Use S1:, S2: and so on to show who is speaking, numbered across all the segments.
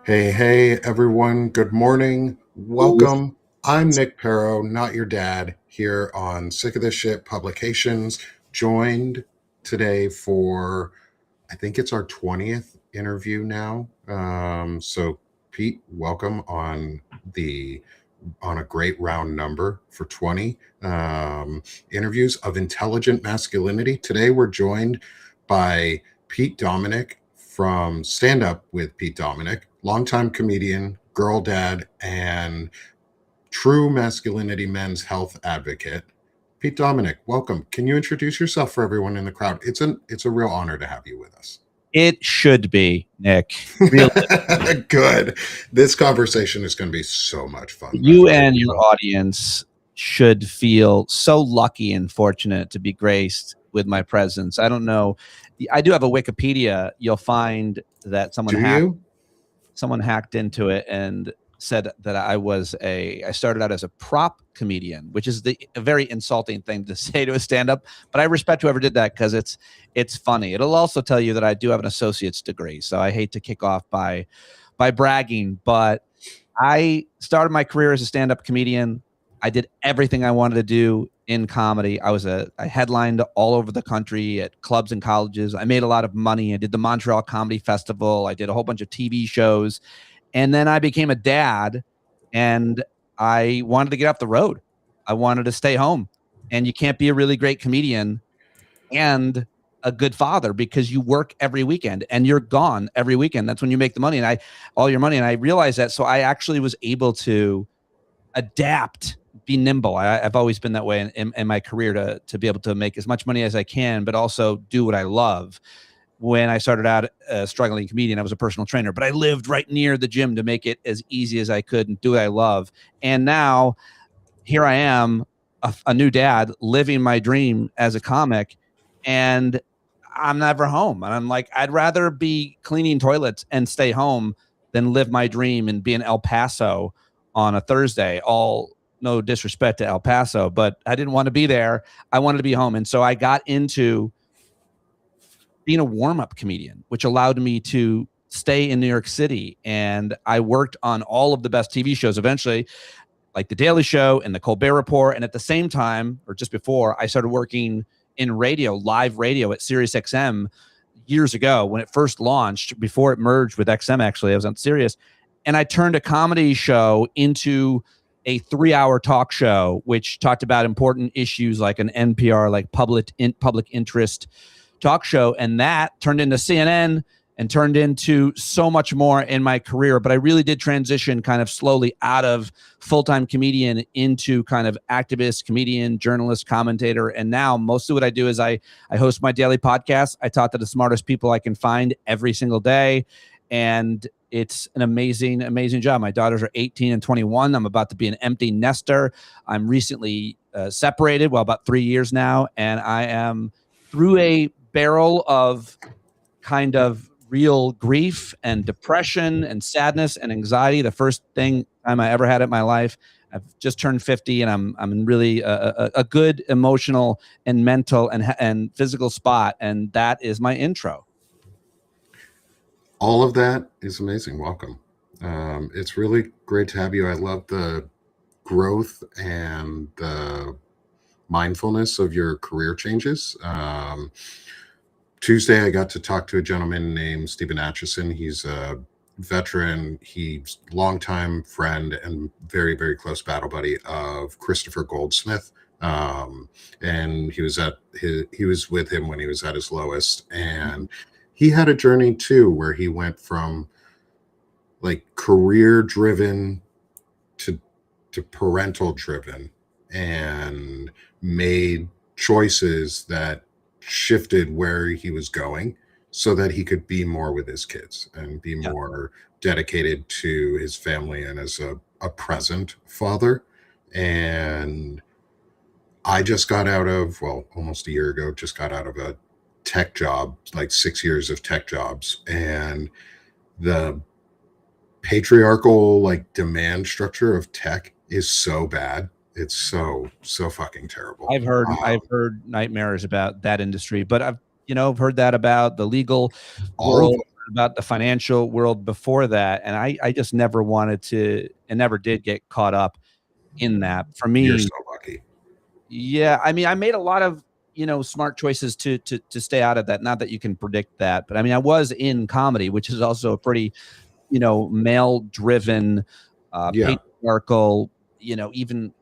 S1: Hey, everyone. Good morning. Welcome. I'm Nick Paro, not your dad, here on Sick of This Shit Publications, joined today for, I think it's our 20th interview now. So, Pete, welcome on a great round number for 20 interviews of intelligent masculinity. Today, we're joined by Pete Dominick from Stand Up with Pete Dominick, longtime comedian, girl dad, and true masculinity men's health advocate. Pete Dominick, welcome. Can you introduce yourself for everyone in the crowd? It's a real honor to have you with us.
S2: It should be, Nick. Really.
S1: Good. This conversation is going to be so much fun, by the
S2: You
S1: way.
S2: and your audience should feel so lucky and fortunate to be graced with my presence. I don't know. I do have a Wikipedia. You'll find that
S1: Do you?
S2: someone hacked into it and said that I started out as a prop comedian, which is a very insulting thing to say to a stand-up, but I respect whoever did that because it's funny. It'll also tell you that I do have an associate's degree, so I hate to kick off by bragging, but I started my career as a stand-up comedian. I did everything I wanted to do in comedy. I headlined all over the country at clubs and colleges. I made a lot of money. I did the Montreal Comedy Festival. I did a whole bunch of TV shows. And then I became a dad and I wanted to get off the road. I wanted to stay home. And you can't be a really great comedian and a good father because you work every weekend and you're gone every weekend. That's when you make the money all your money. And I realized that. So I actually was able to adapt, be nimble. I've always been that way in my career to be able to make as much money as I can, but also do what I love. When I started out a struggling comedian, I was a personal trainer, but I lived right near the gym to make it as easy as I could and do what I love. And now here I am, a new dad living my dream as a comic, and I'm never home. And I'm like, I'd rather be cleaning toilets and stay home than live my dream and be in El Paso on a Thursday. All no disrespect to El Paso, but I didn't want to be there. I wanted to be home. And so I got into being a warm-up comedian, which allowed me to stay in New York City. And I worked on all of the best TV shows eventually, like The Daily Show and The Colbert Report. And at the same time, or just before, I started working in radio, live radio at Sirius XM years ago when it first launched, before it merged with XM, actually. I was on Sirius. And I turned a comedy show into a 3-hour talk show, which talked about important issues like an NPR, like public interest talk show. And that turned into CNN and turned into so much more in my career. But I really did transition kind of slowly out of full-time comedian into kind of activist, comedian, journalist, commentator. And now mostly what I do is I host my daily podcast. I talk to the smartest people I can find every single day. And it's an amazing, amazing job. My daughters are 18 and 21. I'm about to be an empty nester. I'm recently separated, well, about 3 years now. And I am through a barrel of kind of real grief and depression and sadness and anxiety. The first time I ever had it in my life. I've just turned 50 and I'm in really a good emotional and mental and physical spot. And that is my intro.
S1: All of that is amazing. Welcome. It's really great to have you. I love the growth and the mindfulness of your career changes. Tuesday, I got to talk to a gentleman named Stephen Atchison. He's a veteran. He's longtime friend and very, very close battle buddy of Christopher Goldsmith. And he was with him when he was at his lowest. And he had a journey too, where he went from like career driven to parental driven and made choices that shifted where he was going so that he could be more with his kids and be more dedicated to his family and as a present father. And I just got out of, well, almost a year ago, just got out of a tech job, like 6 years of tech jobs. And the patriarchal like demand structure of tech is so bad. It's so fucking terrible.
S2: I've heard nightmares about that industry, but I've heard that about the legal world, about the financial world before that, and I just never wanted to and never did get caught up in that. For
S1: You're
S2: me,
S1: so lucky.
S2: yeah, I mean, I made a lot of, smart choices to stay out of that. Not that you can predict that, but I mean, I was in comedy, which is also a pretty, male driven,
S1: Yeah.
S2: patriarchal, even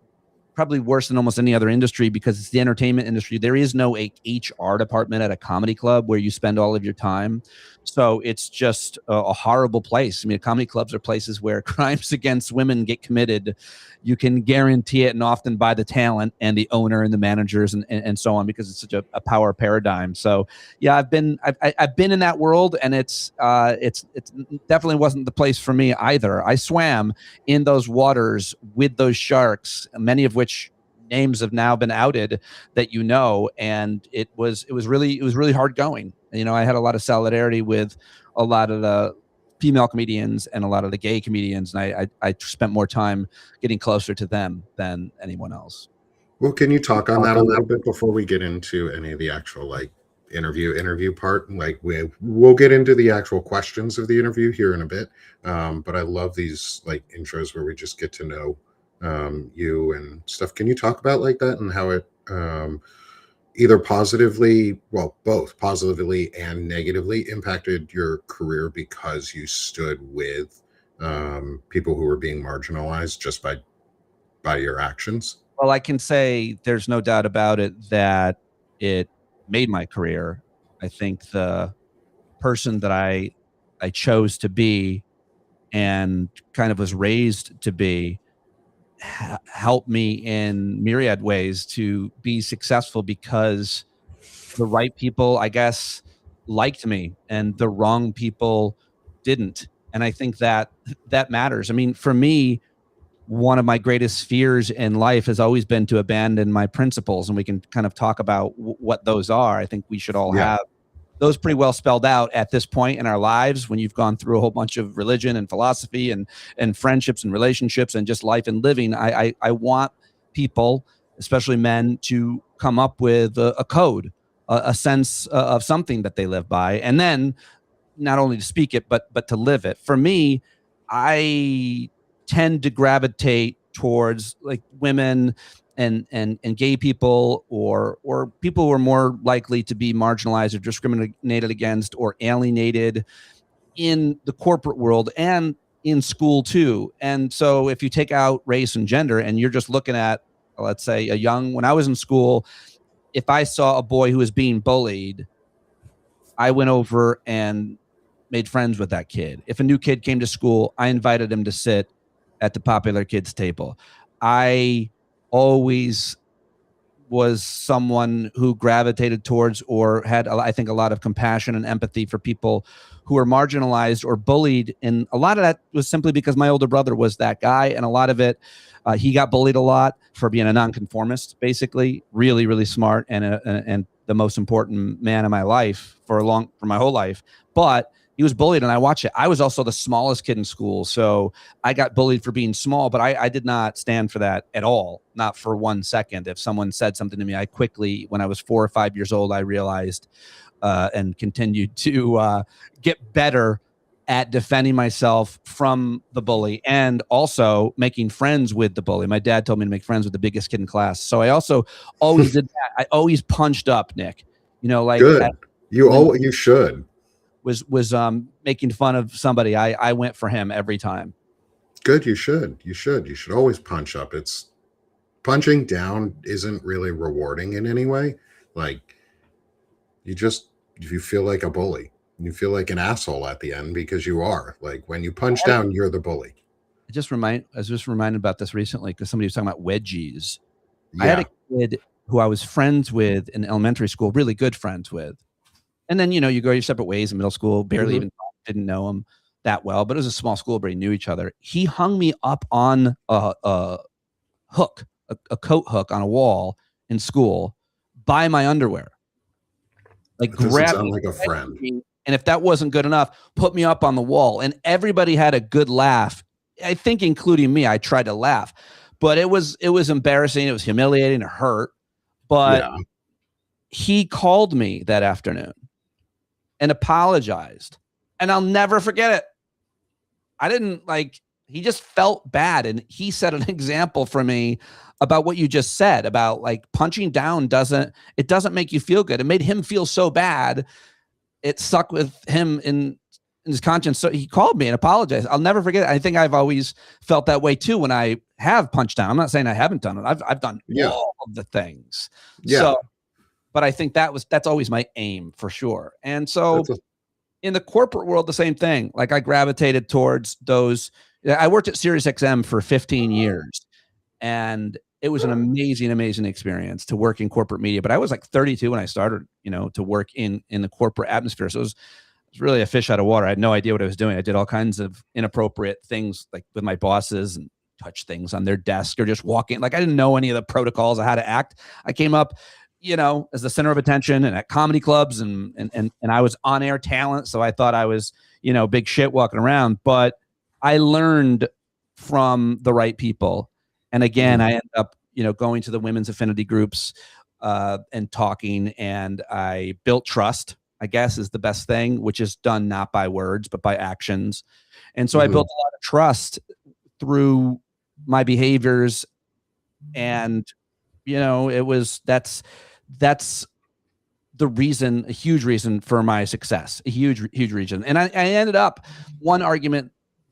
S2: probably worse than almost any other industry because it's the entertainment industry. There is no HR department at a comedy club where you spend all of your time. So it's just a horrible place. I mean, comedy clubs are places where crimes against women get committed. You can guarantee it, and often by the talent and the owner and the managers and so on, because it's such a power paradigm. So yeah, I've been in that world, and it's definitely wasn't the place for me either. I swam in those waters with those sharks, many of which names have now been outed that and it was really hard going. I had a lot of solidarity with a lot of the female comedians and a lot of the gay comedians, and I spent more time getting closer to them than anyone else.
S1: Well, can you talk on that a little bit before we get into any of the actual like interview part? Like we'll get into the actual questions of the interview here in a bit. But I love these like intros where we just get to know you and stuff. Can you talk about like that and how it either positively, well, both positively and negatively impacted your career because you stood with people who were being marginalized just by your actions?
S2: Well, I can say there's no doubt about it that it made my career. I think the person that I chose to be and kind of was raised to be helped me in myriad ways to be successful because the right people, I guess, liked me and the wrong people didn't. And I think that matters. I mean, for me, one of my greatest fears in life has always been to abandon my principles, and we can kind of talk about what those are. I think we should all
S1: Yeah.
S2: have those pretty well spelled out at this point in our lives when you've gone through a whole bunch of religion and philosophy and friendships and relationships and just life and living. I want people, especially men, to come up with a code, a sense of something that they live by, and then not only to speak it but to live it. For me, I tend to gravitate towards like women and gay people or people who are more likely to be marginalized or discriminated against or alienated in the corporate world and in school too. And so if you take out race and gender and you're just looking at, let's say, when I was in school, if I saw a boy who was being bullied, I went over and made friends with that kid. If a new kid came to school, I invited him to sit at the popular kids table. I always was someone who gravitated towards or had, I think, a lot of compassion and empathy for people who are marginalized or bullied. And a lot of that was simply because my older brother was that guy. And a lot of it, he got bullied a lot for being a nonconformist, basically, really, really smart and the most important man in my life for my whole life. But he was bullied, and I watched it. I was also the smallest kid in school, so I got bullied for being small, but I did not stand for that at all, not for 1 second. If someone said something to me, I quickly, when I was 4 or 5 years old, I realized and continued to get better at defending myself from the bully and also making friends with the bully. My dad told me to make friends with the biggest kid in class, so I also always did that. I always punched up, Nick. Like
S1: Good. You should.
S2: Was making fun of somebody, I went for him every time.
S1: Good. You should always punch up. It's punching down isn't really rewarding in any way. Like you feel like a bully. You feel like an asshole at the end because you are. Like when you punch down, you're the bully.
S2: I was just reminded about this recently because somebody was talking about wedgies.
S1: Yeah.
S2: I had a kid who I was friends with in elementary school, really good friends with. And then, you go your separate ways in middle school, barely even didn't know him that well, but it was a small school, but he knew each other. He hung me up on a hook, a coat hook on a wall in school by my underwear. Like
S1: That doesn't
S2: grabbed
S1: sound
S2: me,
S1: like a friend.
S2: and if that wasn't good enough, put me up on the wall. And everybody had a good laugh. I think including me. I tried to laugh, but it was embarrassing. It was humiliating. It hurt. But
S1: Yeah.
S2: he called me that afternoon and apologized And I'll never forget it. I didn't like, he just felt bad. And he set an example for me about what you just said about like punching down doesn't make you feel good. It made him feel so bad. It stuck with him in his conscience. So he called me and apologized. I'll never forget it. I think I've always felt that way too when I have punched down. I'm not saying I haven't done it. I've done all of the things.
S1: Yeah.
S2: So, but I think that's always my aim for sure. And so in the corporate world, the same thing. Like I gravitated towards those. I worked at SiriusXM for 15 years, and it was an amazing, amazing experience to work in corporate media. But I was like 32 when I started, to work in the corporate atmosphere. So it was really a fish out of water. I had no idea what I was doing. I did all kinds of inappropriate things, like with my bosses, and touch things on their desk or just walking. Like I didn't know any of the protocols of how to act. I came up, as the center of attention and at comedy clubs, and I was on air talent. So I thought I was, big shit walking around. But I learned from the right people. And again, I ended up, going to the women's affinity groups and talking, and I built trust, I guess is the best thing, which is done not by words, but by actions. And so I built a lot of trust through my behaviors. And, that's the reason, a huge reason for my success, a huge reason. And I ended up, one argument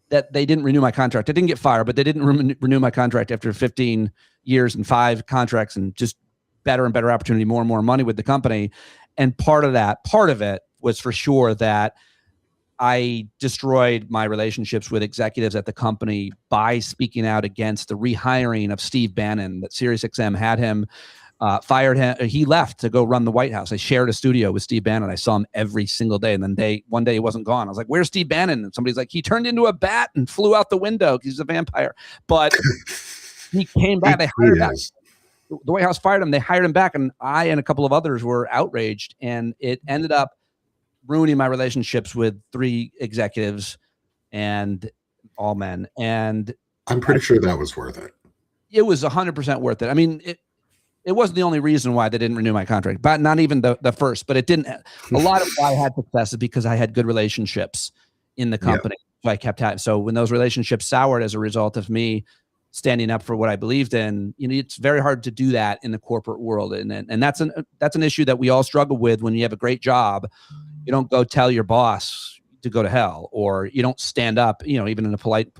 S2: that they didn't renew my contract. I didn't get fired, but they didn't renew my contract after 15 years and 5 contracts and just better and better opportunity, more and more money with the company. And part of it was for sure that I destroyed my relationships with executives at the company by speaking out against the rehiring of Steve Bannon. That SiriusXM had him, fired him. He left to go run the White House. I shared a studio with Steve Bannon. I saw him every single day. And then one day he wasn't gone. I was like, "Where's Steve Bannon?" And somebody's like, "He turned into a bat and flew out the window. He's a vampire." But he came back. They hired him. The White House fired him. They hired him back. And I and a couple of others were outraged. And it ended up ruining my relationships with 3 executives, and all men. And
S1: I'm pretty sure that was worth it.
S2: It was 100% worth it. I mean, it wasn't the only reason why they didn't renew my contract, but not even the first. But it didn't. A lot of why I had success is because I had good relationships in the company. So I kept having. So when those relationships soured as a result of me standing up for what I believed in, it's very hard to do that in the corporate world, and that's an issue that we all struggle with. When you have a great job, you don't go tell your boss to go to hell, or you don't stand up, even in a polite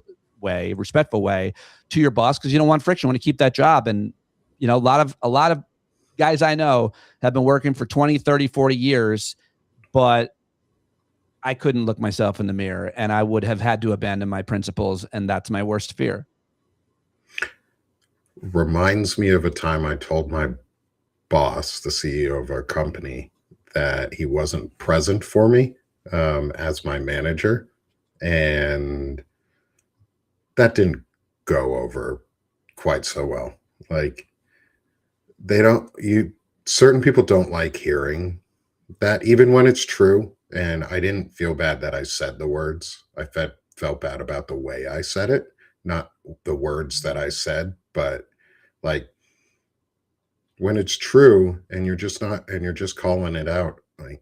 S2: way, respectful way, to your boss, because you don't want friction. You want to keep that job. And a lot of guys I know have been working for 20, 30, 40 years, but I couldn't look myself in the mirror, and I would have had to abandon my principles. And that's my worst fear.
S1: Reminds me of a time I told my boss, the CEO of our company, that he wasn't present for me as my manager. And that didn't go over quite so well. Like, certain people don't like hearing that, even when it's true. And I didn't feel bad that I said the words. I felt bad about the way I said it, not the words that I said, but like when it's true and you're just calling it out. Like,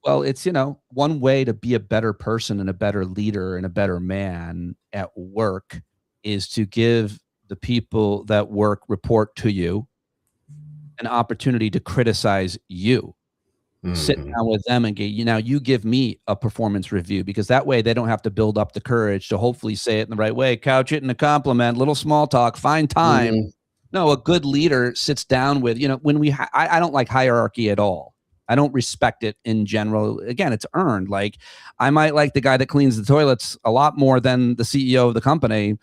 S2: well, it's, one way to be a better person and a better leader and a better man at work is to give the people that report to you an opportunity to criticize you. Sit down with them and you give me a performance review, because that way they don't have to build up the courage to hopefully say it in the right way, couch it in a compliment, little small talk, find time. No, a good leader sits down with, when I don't like hierarchy at all. I don't respect it in general. Again, it's earned. Like, I might like the guy that cleans the toilets a lot more than the CEO of the company.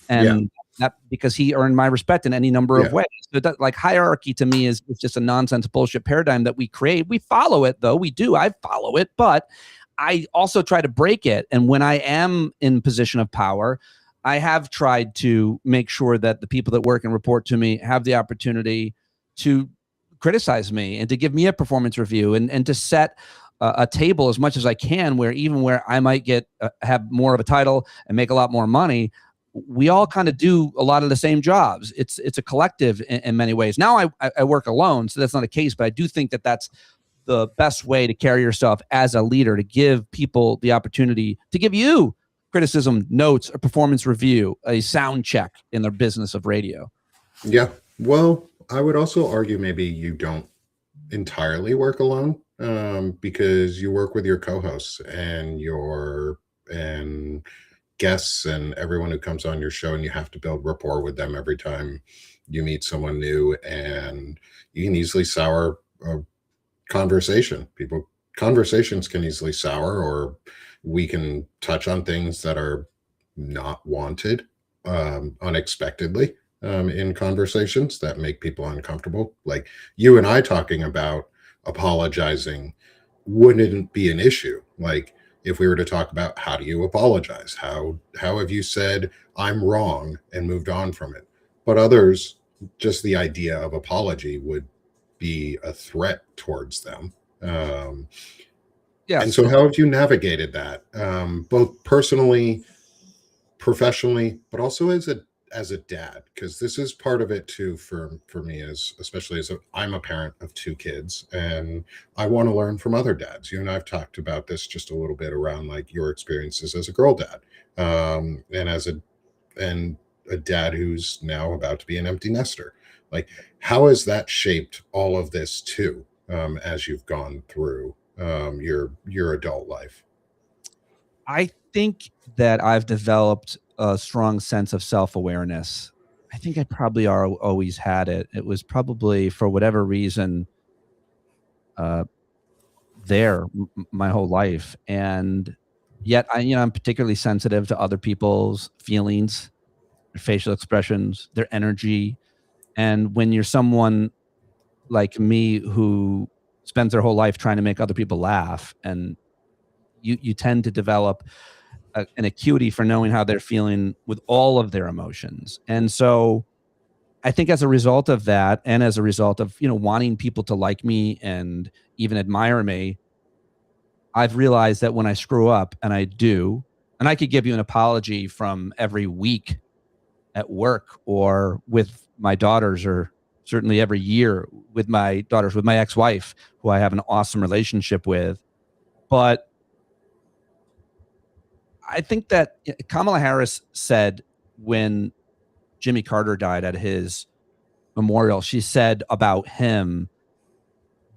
S2: And that because he earned my respect in any number of ways. So like hierarchy to me is just a nonsense bullshit paradigm that we create. We follow it though. We do. I follow it, but I also try to break it. And when I am in position of power, I have tried to make sure that the people that work and report to me have the opportunity to criticize me and to give me a performance review, and to set a table as much as I can, where I might have more of a title and make a lot more money, we all kind of do a lot of the same jobs. It's a collective in many ways. Now I work alone, so that's not a case, but I do think that that's the best way to carry yourself as a leader, to give people the opportunity to give you criticism, notes, a performance review, a sound check in the business of radio.
S1: Yeah. Well, I would also argue maybe you don't entirely work alone, because you work with your co-hosts and your and guests and everyone who comes on your show, and you have to build rapport with them every time you meet someone new, and you can easily sour a conversations can easily sour, or we can touch on things that are not wanted, unexpectedly, in conversations that make people uncomfortable. Like you and I talking about apologizing wouldn't be an issue. Like if we were to talk about how do you apologize, how have you said I'm wrong and moved on from it. But others, just the idea of apology would be a threat towards them. um,
S2: Yes.
S1: and so how have you navigated that, both personally, professionally, but also as a dad? Because this is part of it too for me, as especially as I'm a parent of two kids, and I want to learn from other dads. You and I've talked about this just a little bit around like your experiences as a girl dad, and and a dad who's now about to be an empty nester. Like, how has that shaped all of this too, as you've gone through your adult life?
S2: I think that I've developed a strong sense of self-awareness. I think I probably always had it. It was probably for whatever reason uh, my whole life, and yet I'm particularly sensitive to other people's feelings, their facial expressions, their energy, and when you're someone like me who spends their whole life trying to make other people laugh, and you tend to develop an acuity for knowing how they're feeling with all of their emotions. And so I think as a result of that, and as a result of, wanting people to like me and even admire me, I've realized that when I screw up, and I do, and I could give you an apology from every week at work or with my daughters, or certainly every year with my daughters, with my ex-wife, who I have an awesome relationship with. But I think that Kamala Harris said, when Jimmy Carter died at his memorial, she said about him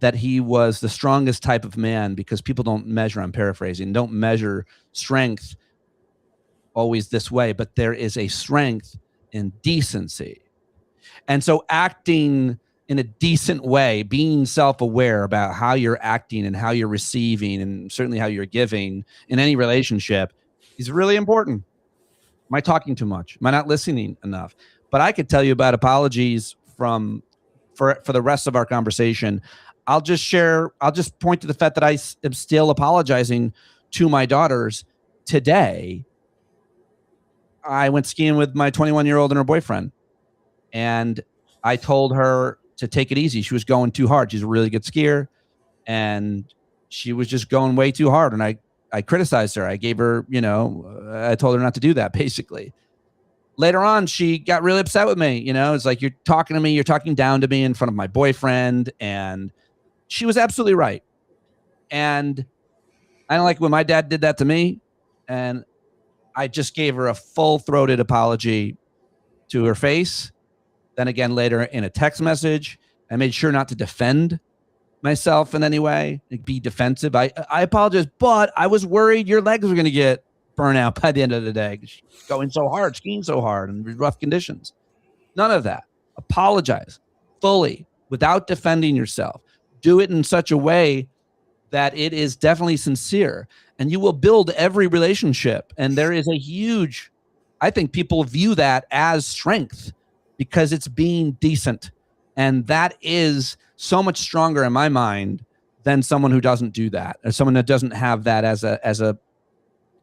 S2: that he was the strongest type of man, because people don't measure, I'm paraphrasing, don't measure strength always this way, but there is a strength in decency. And so acting in a decent way, being self-aware about how you're acting and how you're receiving, and certainly how you're giving in any relationship, is really important. Am I talking too much? Am I not listening enough? But I could tell you about apologies for the rest of our conversation. I'll just point to the fact that I am still apologizing to my daughters today. I went skiing with my 21-year-old and her boyfriend, and I told her to take it easy. She was going too hard. She's a really good skier, and she was just going way too hard. And I criticized her. I gave her, I told her not to do that, basically. Later on, she got really upset with me. It's like, you're talking to me, you're talking down to me in front of my boyfriend. And she was absolutely right. And I don't like when my dad did that to me. And I just gave her a full-throated apology to her face. Then again, later in a text message, I made sure not to defend myself in any way, like be defensive. I apologize, but I was worried your legs were going to get burnt out by the end of the day. Going so hard, skiing so hard in rough conditions. None of that. Apologize fully without defending yourself. Do it in such a way that it is definitely sincere, and you will build every relationship. And there is a huge, I think people view that as strength, because it's being decent. And that is so much stronger in my mind than someone who doesn't do that, or someone that doesn't have that as a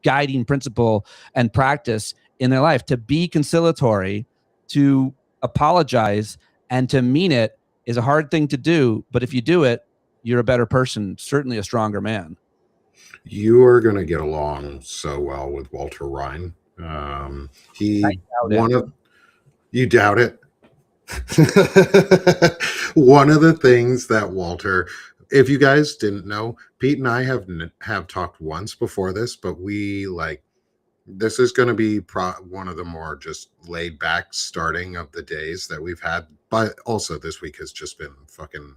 S2: guiding principle and practice in their life. To be conciliatory, to apologize, and to mean it is a hard thing to do. But if you do it, you're a better person, certainly a stronger man.
S1: You are going to get along so well with Walter Ryan. He one of You doubt it. One of the things that Walter if you guys didn't know, Pete and I have talked once before this, but we like this is going to be one of the more just laid back starting of the days that we've had. But also this week has just been fucking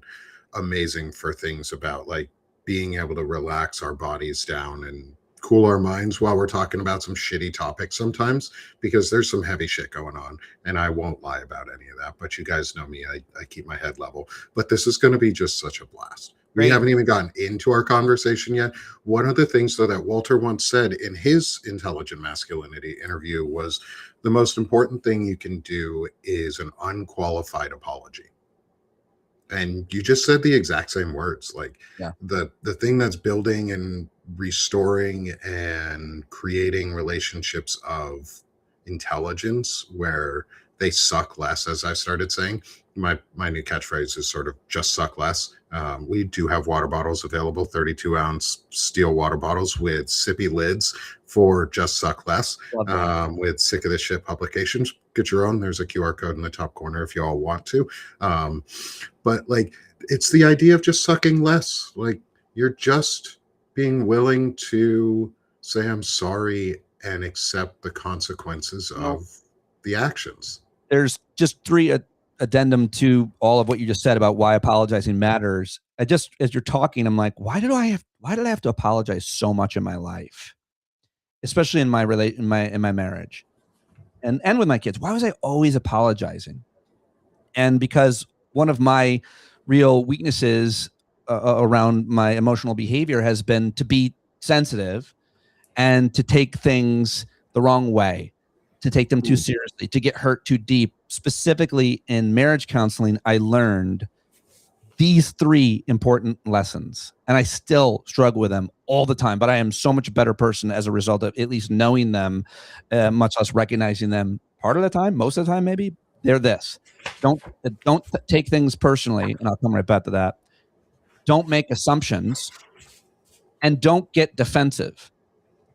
S1: amazing for things about like being able to relax our bodies down and cool our minds while we're talking about some shitty topics sometimes, because there's some heavy shit going on and I won't lie about any of that. But you guys know me, I keep my head level. But this is going to be just such a blast. We
S2: Great.
S1: haven't even gotten into our conversation yet. One of the things, though, that Walter once said in his Intelligent Masculinity interview was the most important thing you can do is an unqualified apology. And you just said the exact same words. Like
S2: Yeah.
S1: the thing that's building and restoring and creating relationships of intelligence where they suck less, as I started saying. My new catchphrase is sort of just suck less. We do have water bottles available, 32-ounce steel water bottles with sippy lids for just suck less. With Sick of This Shit publications. Get your own. There's a QR code in the top corner if you all want to. But like, it's the idea of just sucking less. Like, you're just being willing to say, I'm sorry, and accept the consequences of the actions.
S2: There's just three addendum to all of what you just said about why apologizing matters. I just, as you're talking, I'm like, why did I have to apologize so much in my life, especially in my marriage, and with my kids? Why was I always apologizing? And because one of my real weaknesses around my emotional behavior has been to be sensitive and to take things the wrong way, to take them too seriously, to get hurt too deep. Specifically in marriage counseling, I learned these three important lessons, and I still struggle with them all the time, but I am so much better person as a result of at least knowing them, much less recognizing them part of the time, most of the time maybe. They're this. Don't take things personally, and I'll come right back to that. Don't make assumptions, and don't get defensive.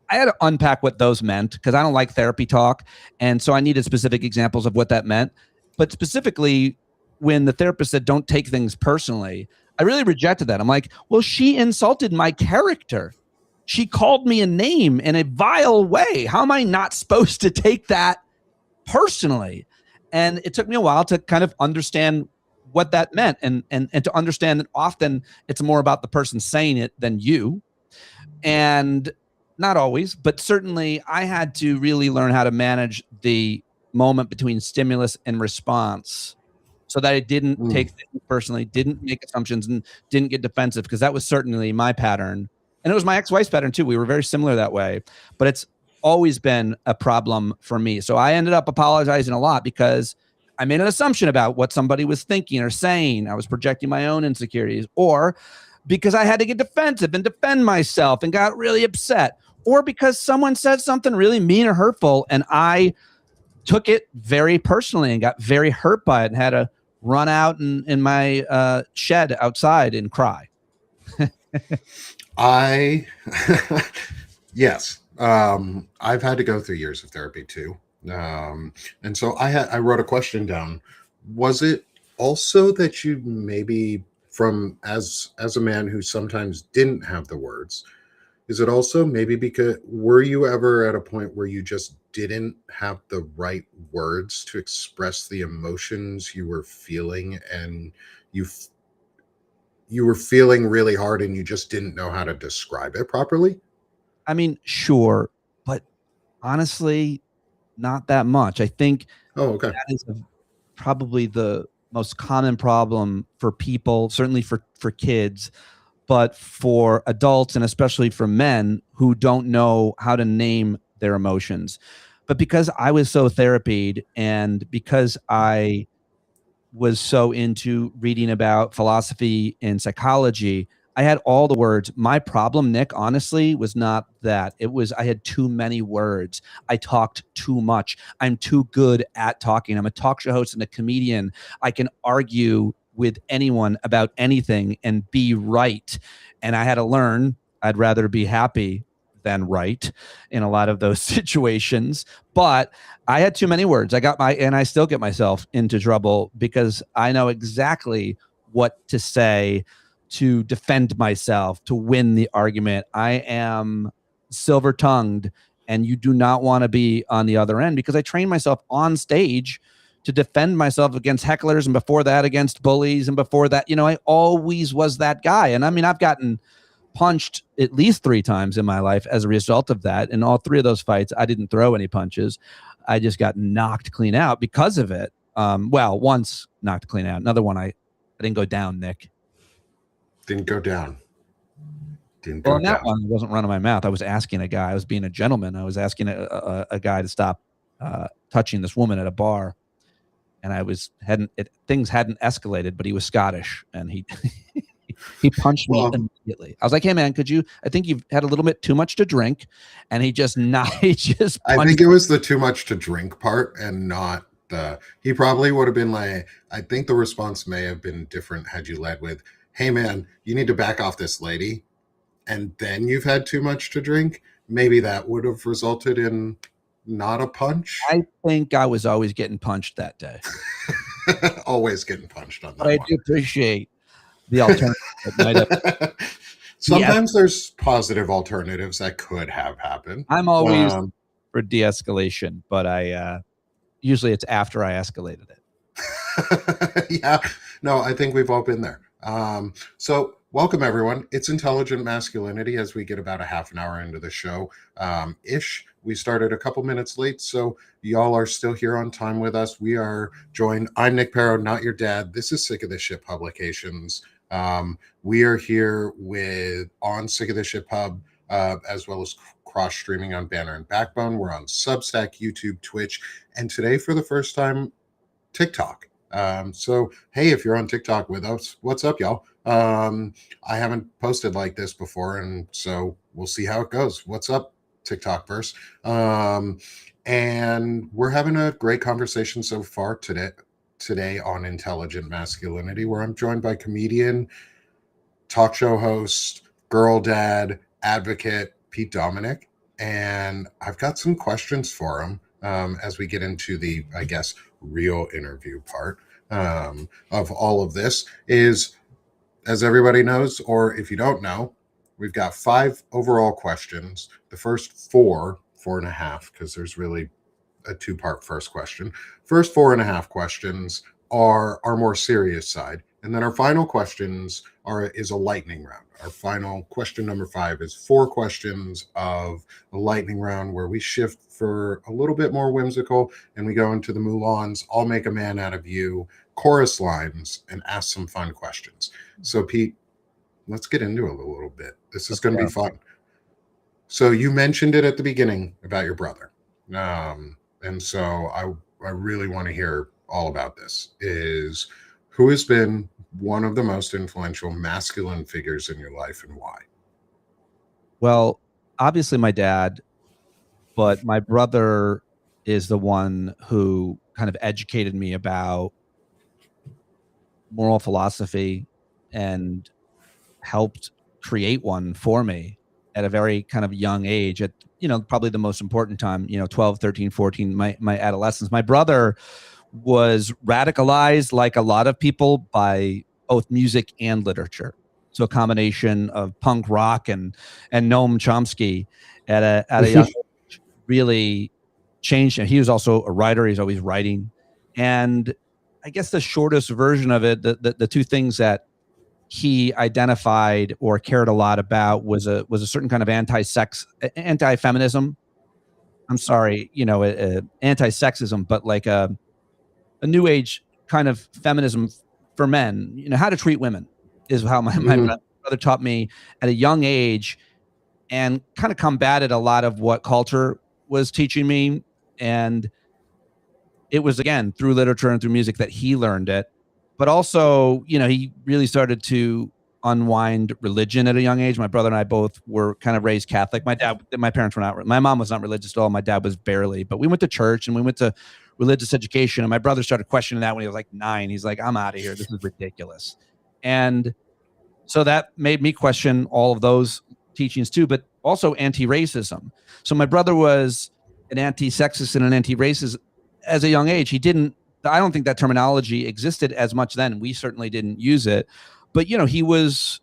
S2: I had to unpack what those meant because I don't like therapy talk. And so I needed specific examples of what that meant. But specifically, when the therapist said, don't take things personally, I really rejected that. I'm like, well, she insulted my character. She called me a name in a vile way. How am I not supposed to take that personally? And it took me a while to kind of understand what that meant and to understand that often it's more about the person saying it than you. And not always, but certainly I had to really learn how to manage the moment between stimulus and response so that I didn't take things personally, didn't make assumptions, and didn't get defensive, because that was certainly my pattern. And it was my ex-wife's pattern too. We were very similar that way, but it's always been a problem for me. So I ended up apologizing a lot because I made an assumption about what somebody was thinking or saying. I was projecting my own insecurities, or because I had to get defensive and defend myself and got really upset, or because someone said something really mean or hurtful and I took it very personally and got very hurt by it and had to run out in my shed outside and cry.
S1: Yes. I've had to go through years of therapy too. And so I wrote a question down. Was it also that you maybe, from as a man who sometimes didn't have the words, is it also maybe because, were you ever at a point where you just didn't have the right words to express the emotions you were feeling, and you were feeling really hard and you just didn't know how to describe it properly?
S2: I mean, sure, but honestly, not that much. I think that is probably the most common problem for people, certainly for kids, but for adults and especially for men who don't know how to name their emotions. But because I was so therapied and because I was so into reading about philosophy and psychology, I had all the words. My problem, Nick, honestly, was not that. It was I had too many words. I talked too much. I'm too good at talking. I'm a talk show host and a comedian. I can argue with anyone about anything and be right. And I had to learn I'd rather be happy than right in a lot of those situations. But I had too many words. And I still get myself into trouble because I know exactly what to say to defend myself, to win the argument. I am silver-tongued, and you do not want to be on the other end, because I train myself on stage to defend myself against hecklers, and before that against bullies, and before that, I always was that guy. And I mean, I've gotten punched at least 3 times in my life as a result of that. In all 3 of those fights, I didn't throw any punches. I just got knocked clean out because of it. Well, once knocked clean out. Another one, I didn't go down, Nick.
S1: Didn't go down.
S2: Well, in that one, I wasn't running my mouth. I was asking a guy. I was being a gentleman. I was asking a guy to stop touching this woman at a bar. And things hadn't escalated, but he was Scottish, and he he punched me immediately. I was like, "Hey, man, I think you've had a little bit too much to drink," and he just punched
S1: I think it was the too much to drink part, and not he probably would have been like, I think the response may have been different had you led with, "Hey, man, you need to back off this lady," and then you've had too much to drink. Maybe that would have resulted in not a punch.
S2: I think I was always getting punched that day.
S1: Always getting punched on that.
S2: But I do appreciate the alternative.
S1: Sometimes there's positive alternatives that could have happened.
S2: I'm always for de-escalation, but usually it's after I escalated it.
S1: Yeah, no, I think we've all been there. So welcome, everyone. It's Intelligent Masculinity, as we get about a half an hour into the show ish. We started a couple minutes late, so y'all are still here on time with us. We are joined. I'm Nick Paro, not your dad. This is Sick of This Shit Publications. We are here on Sick of This Shit Pub, as well as cross streaming on Banner and Backbone. We're on Substack, YouTube, Twitch, and today for the first time, TikTok. So hey, if you're on TikTok with us, what's up, y'all? I haven't posted like this before, and so we'll see how it goes. What's up, TikTokverse? And we're having a great conversation so far today on Intelligent Masculinity, where I'm joined by comedian, talk show host, girl dad, advocate Pete Dominick, and I've got some questions for him as we get into the, I guess, real interview part of all of this. Is, as everybody knows, or if you don't know, we've got 5 overall questions. The first 4.5, because there's really a 2-part first question. First 4.5 questions are our more serious side, and then our final questions is a lightning round. Our final question number 5 is 4 questions of a lightning round, where we shift for a little bit more whimsical, and we go into the Mulans, I'll make a man out of you, chorus lines, and ask some fun questions. So Pete, let's get into it a little bit. This is going to be fun. So you mentioned it at the beginning about your brother. And so I really want to hear all about this. Is who has been one of the most influential masculine figures in your life, and why?
S2: Well, obviously my dad, but my brother is the one who kind of educated me about moral philosophy and helped create one for me at a very kind of young age, at probably the most important time, 12, 13, 14, my adolescence. My brother was radicalized, like a lot of people, by both music and literature. So a combination of punk rock and Noam Chomsky at a young age really changed him. He was also a writer. He's always writing. And I guess the shortest version of it, the 2 things that he identified or cared a lot about was a certain kind of anti-feminism. I'm sorry, anti-sexism, but like a new age kind of feminism for men. How to treat women is how my brother taught me at a young age, and kind of combated a lot of what culture was teaching me. And it was, again, through literature and through music that he learned it. But also, he really started to unwind religion at a young age. My brother and I both were kind of raised Catholic. My parents were not. My mom was not religious at all. My dad was barely. But we went to church and we went to religious education. And my brother started questioning that when he was like 9. He's like, I'm out of here. This is ridiculous. And so that made me question all of those teachings too, but also anti-racism. So my brother was an anti-sexist and an anti-racist as a young age. I don't think that terminology existed as much then. We certainly didn't use it, but he was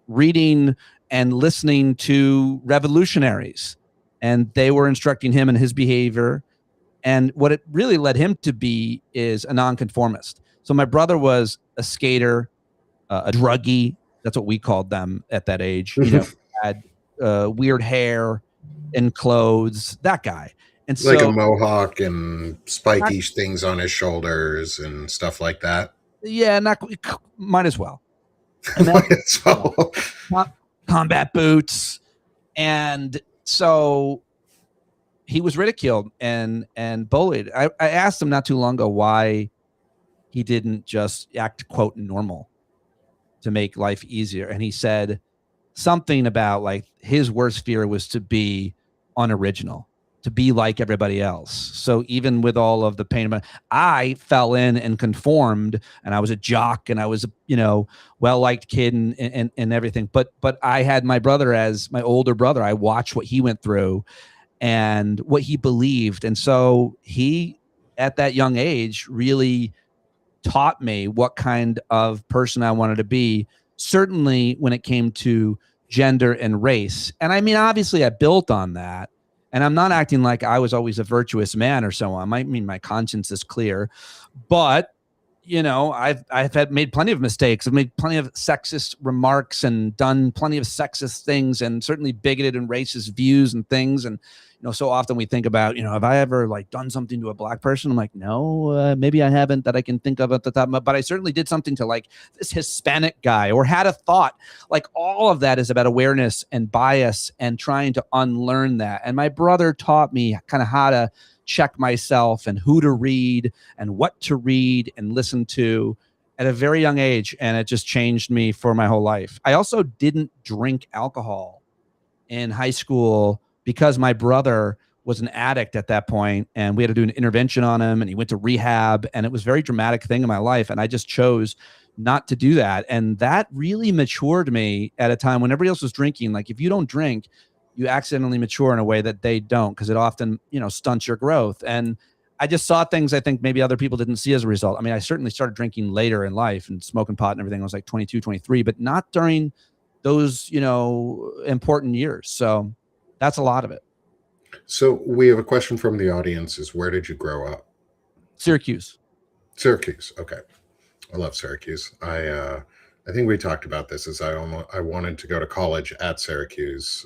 S2: reading and listening to revolutionaries, and they were instructing him in his behavior. And what it really led him to be is a nonconformist. So my brother was a skater, a druggie. That's what we called them at that age. Had weird hair and clothes, that guy. And
S1: Like a
S2: so,
S1: mohawk and spiky things on his shoulders and stuff like that.
S2: yeah, might as well.
S1: Might as well.
S2: Combat boots. And so he was ridiculed and bullied. I asked him not too long ago why he didn't just act, quote, normal to make life easier. And he said something about like his worst fear was to be unoriginal, to be like everybody else. So even with all of the pain, I fell in and conformed, and I was a jock, and I was a well-liked kid and everything. But I had my brother as my older brother. I watched what he went through and what he believed. And so he, at that young age, really taught me what kind of person I wanted to be, certainly when it came to gender and race. And I mean, obviously I built on that, and I'm not acting like I was always a virtuous man or so on. I mean, my conscience is clear, but I've made plenty of mistakes. I've made plenty of sexist remarks and done plenty of sexist things, and certainly bigoted and racist views and things. And so often we think about, have I ever like done something to a black person? I'm like, no, maybe I haven't that I can think of at the top. But I certainly did something to like this Hispanic guy, or had a thought. Like all of that is about awareness and bias and trying to unlearn that. And my brother taught me kind of how to check myself and who to read and what to read and listen to at a very young age. And it just changed me for my whole life. I also didn't drink alcohol in high school because my brother was an addict at that point, and we had to do an intervention on him, and he went to rehab, and it was a very dramatic thing in my life. And I just chose not to do that. And that really matured me at a time when everybody else was drinking. Like if you don't drink, you accidentally mature in a way that they don't, because it often, stunts your growth. And I just saw things I think maybe other people didn't see as a result. I mean, I certainly started drinking later in life and smoking pot and everything. I was like 22, 23, but not during those, important years. So that's a lot of it.
S1: So we have a question from the audience is, where did you grow up?
S2: Syracuse.
S1: Syracuse. Okay. I love Syracuse. I think we talked about this as I wanted to go to college at Syracuse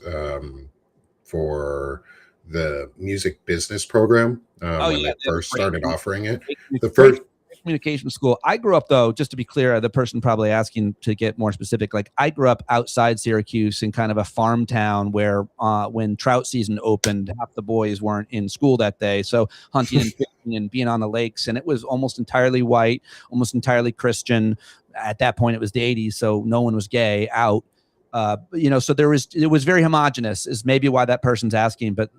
S1: for the music business program when they first started offering it. The first
S2: communication school. I grew up, though, just to be clear, the person probably asking to get more specific, like I grew up outside Syracuse in kind of a farm town where when trout season opened, half the boys weren't in school that day. So hunting and fishing and being on the lakes, and it was almost entirely white, almost entirely Christian. At that point, it was the 80s, so no one was gay out. So it was very homogenous is maybe why that person's asking. But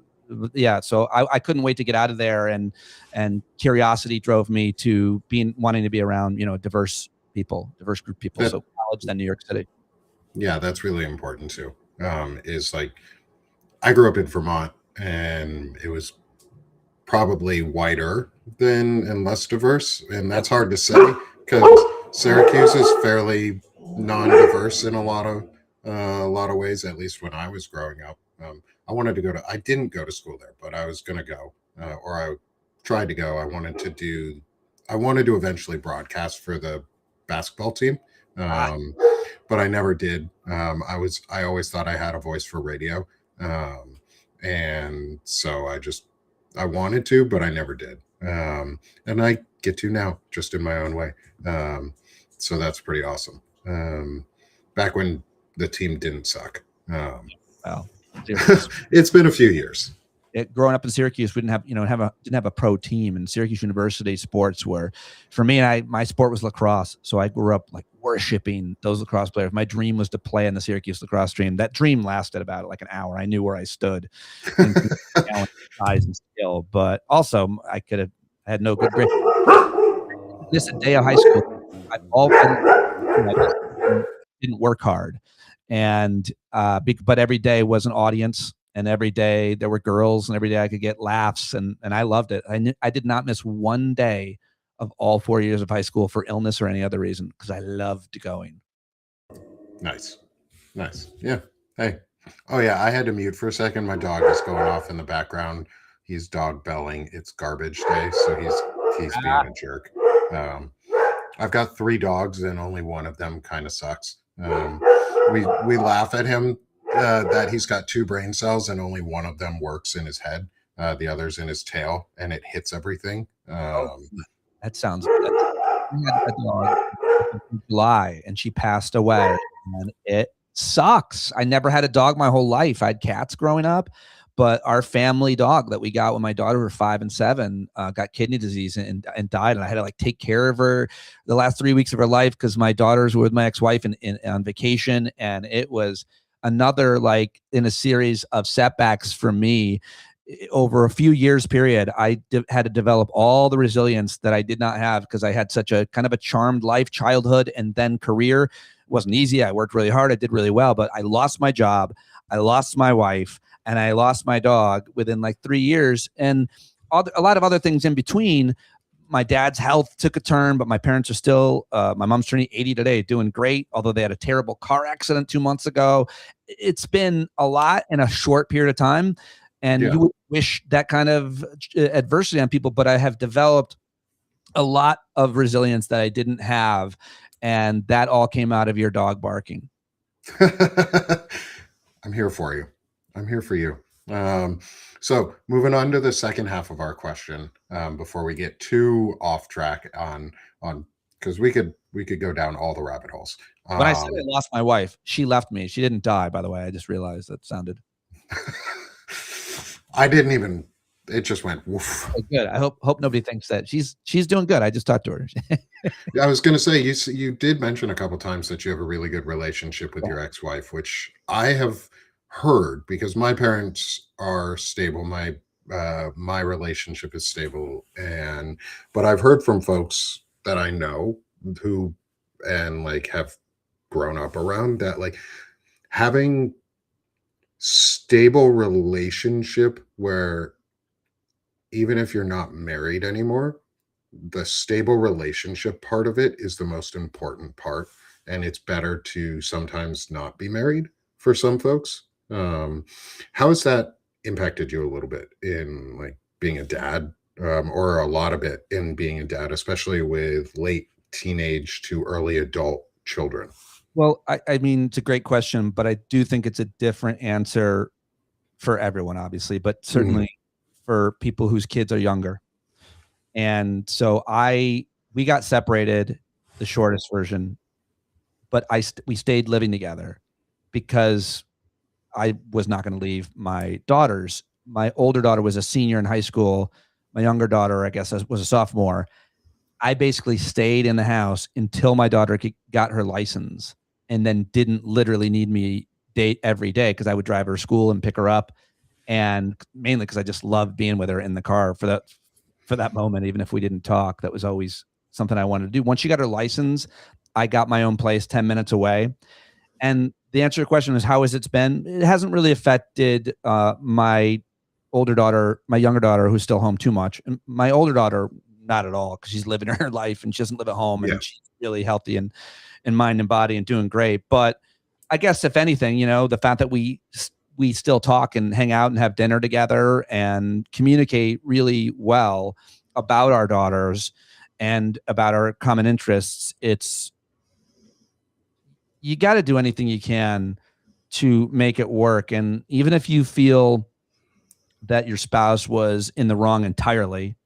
S2: yeah, so I couldn't wait to get out of there, and curiosity drove me to wanting to be around, diverse group of people. So college, then New York City.
S1: Yeah, that's really important too. Is like, I grew up in Vermont, and it was probably whiter and less diverse, and that's hard to say because Syracuse is fairly non-diverse in a lot of ways, at least when I was growing up. I didn't go to school there, but I was going to go, or I tried to go. I wanted to eventually broadcast for the basketball team. But I never did. I always thought I had a voice for radio. And so I wanted to, but I never did. And I get to now, just in my own way. So that's pretty awesome. Back when the team didn't suck.
S2: Well,
S1: it's been a few years.
S2: Growing up in Syracuse, we didn't have a pro team, and Syracuse University sports were, for me, my sport was lacrosse. So I grew up like worshiping those lacrosse players. My dream was to play in the Syracuse lacrosse team. That dream lasted about like an hour. I knew where I stood, in size and skill, but also I had no good grade. This day of high school, I didn't work hard, and but every day was an audience. And every day there were girls, and every day I could get laughs, and I loved it. I did not miss one day of all 4 years of high school for illness or any other reason, because I loved going.
S1: Nice. Nice. Yeah. Hey. Oh yeah, I had to mute for a second. My dog is going off in the background. He's dog belling. It's garbage day, so he's being a jerk. Um, I've got 3 dogs, and only one of them kind of sucks. We laugh at him that he's got 2 brain cells, and only one of them works in his head. The other's in his tail, and it hits everything.
S2: Oh, that sounds good. We had a dog in July, and she passed away, and it sucks. I never had a dog my whole life. I had cats growing up, but our family dog that we got when my daughter were 5 and 7 got kidney disease and died, and I had to like take care of her the last 3 weeks of her life because my daughters were with my ex-wife on vacation, and it was another like in a series of setbacks for me over a few years period. I had to develop all the resilience that I did not have because I had such a kind of a charmed life, childhood, and then career. It wasn't easy. I worked really hard. I did really well, but I lost my job. I lost my wife, and I lost my dog within like 3 years, and a lot of other things in between. My dad's health took a turn, but my parents are still, my mom's turning 80 today, doing great, although they had a terrible car accident 2 months ago. It's been a lot in a short period of time. And
S1: Yeah.
S2: you would wish that kind of adversity on people, but I have developed a lot of resilience that I didn't have. And that all came out of your dog barking.
S1: I'm here for you. I'm here for you. So moving on to the second half of our question, before we get too off track on because we could go down all the rabbit holes.
S2: When I said I lost my wife, she left me. She didn't die, by the way. I just realized that sounded.
S1: I didn't even. It just went woof.
S2: Oh, good. I hope nobody thinks that she's doing good. I just talked to her.
S1: I was going to say you did mention a couple times that you have a really good relationship with your ex-wife, which I have heard because my parents are stable. My relationship is stable, but I've heard from folks that I know who and like have grown up around that like having stable relationship where even if you're not married anymore, the stable relationship part of it is the most important part, and it's better to sometimes not be married for some folks. How has that impacted you a little bit in like being a dad, or a lot of it in being a dad, especially with late teenage to early adult children?
S2: Well, I mean, it's a great question, but I do think it's a different answer for everyone, obviously, but certainly for people whose kids are younger. And so we got separated, the shortest version, but we stayed living together because I was not going to leave my daughters. My older daughter was a senior in high school. My younger daughter, I guess, was a sophomore. I basically stayed in the house until my daughter got her license, and then didn't literally need me date every day because I would drive her to school and pick her up, and mainly because I just loved being with her in the car for that moment, even if we didn't talk. That was always something I wanted to do. Once she got her license, I got my own place 10 minutes away. And the answer to your question is, how has it been? It hasn't really affected my younger daughter, who's still home, too much. And my older daughter, not at all, because she's living her life and she doesn't live at home, and she's really healthy and in mind and body and doing great. But I guess if anything, the fact that we still talk and hang out and have dinner together and communicate really well about our daughters and about our common interests, you got to do anything you can to make it work. And even if you feel that your spouse was in the wrong entirely,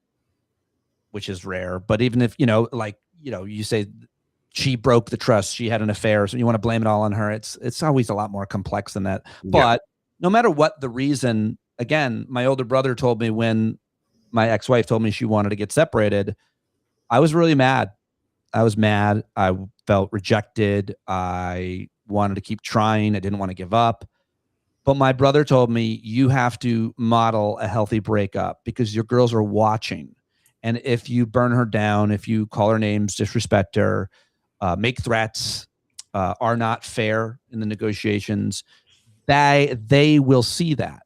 S2: which is rare, but even if, you say she broke the trust, she had an affair, so you want to blame it all on her, it's always a lot more complex than that. But no matter what the reason, again, my older brother told me when my ex-wife told me she wanted to get separated, I was really mad. I was mad. I felt rejected. I wanted to keep trying. I didn't want to give up. But my brother told me, you have to model a healthy breakup because your girls are watching. And if you burn her down, if you call her names, disrespect her, make threats, are not fair in the negotiations, they will see that.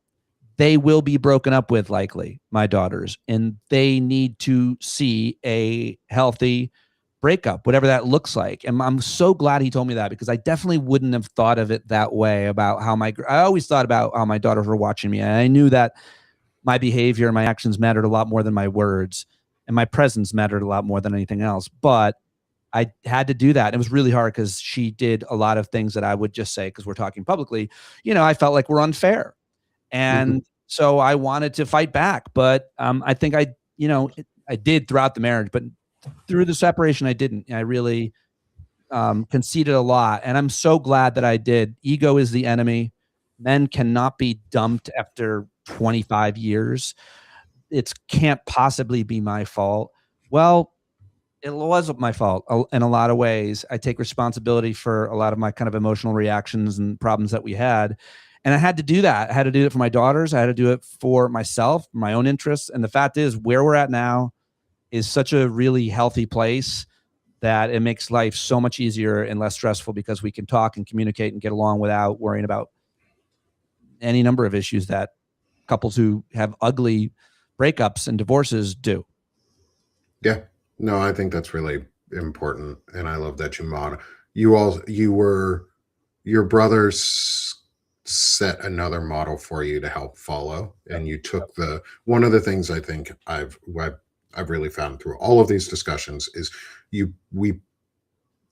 S2: They will be broken up with, likely, my daughters, and they need to see a healthy breakup, whatever that looks like. And I'm so glad he told me that, because I definitely wouldn't have thought of it that way about how I always thought about how my daughters were watching me. And I knew that my behavior and my actions mattered a lot more than my words, and my presence mattered a lot more than anything else. But I had to do that. It was really hard because she did a lot of things that I would just say, because we're talking publicly, I felt like we're unfair. And so I wanted to fight back. But I think I did throughout the marriage, but through the separation, I didn't. I really conceded a lot. And I'm so glad that I did. Ego is the enemy. Men cannot be dumped after 25 years. It can't possibly be my fault. Well, it was my fault in a lot of ways. I take responsibility for a lot of my kind of emotional reactions and problems that we had. And I had to do that. I had to do it for my daughters. I had to do it for myself, my own interests. And the fact is, where we're at now is such a really healthy place that it makes life so much easier and less stressful, because we can talk and communicate and get along without worrying about any number of issues that couples who have ugly breakups and divorces do.
S1: Yeah, no, I think that's really important. And I love that your brothers set another model for you to help follow. And you took one of the things I think I've really found through all of these discussions is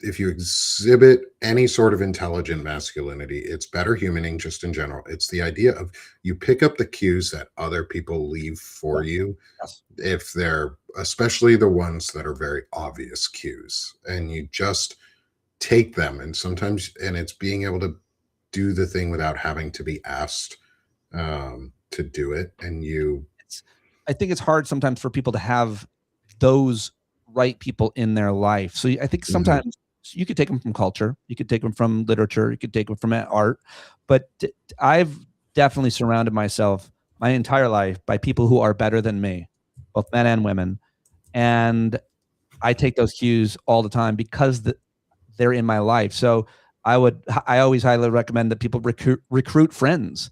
S1: if you exhibit any sort of intelligent masculinity, it's better humaning just in general. It's the idea of you pick up the cues that other people leave for you.
S2: Yes.
S1: If they're, especially the ones that are very obvious cues, and you just take them. And it's being able to do the thing without having to be asked to do it. And
S2: I think it's hard sometimes for people to have those right people in their life. So I think sometimes you could take them from culture, you could take them from literature, you could take them from art, but I've definitely surrounded myself my entire life by people who are better than me, both men and women. And I take those cues all the time because they're in my life. So I always highly recommend that people recruit friends,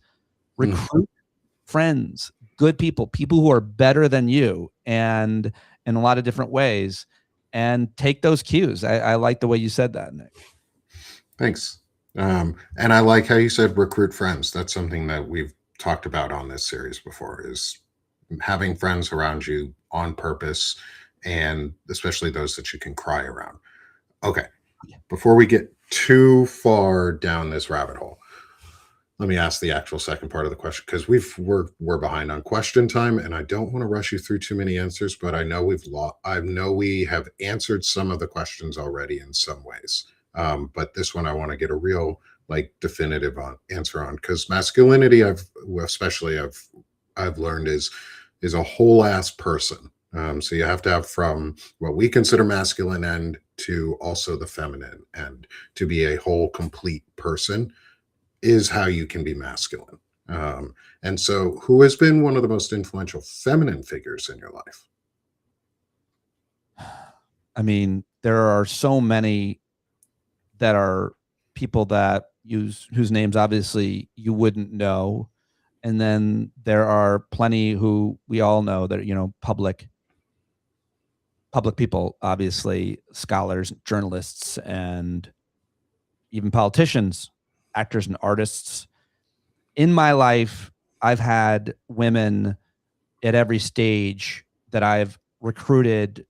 S2: friends, good people who are better than you, and in a lot of different ways, and take those cues. I like the way you said that, Nick.
S1: Thanks. And I like how you said recruit friends. That's something that we've talked about on this series before, is having friends around you on purpose, and especially those that you can cry around. Okay. Before we get too far down this rabbit hole, let me ask the actual second part of the question, because we're behind on question time, and I don't want to rush you through too many answers, but I know we have answered some of the questions already in some ways. But this one I want to get a real definitive answer on, because masculinity I've learned is a whole ass person. So you have to have from what we consider masculine end to also the feminine end. To be a whole complete person is how you can be masculine. And so who has been one of the most influential feminine figures in your life?
S2: I mean, there are so many that are people that whose names obviously you wouldn't know. And then there are plenty who we all know that, public people, obviously scholars, journalists, and even politicians, actors and artists. In my life, I've had women at every stage that I've recruited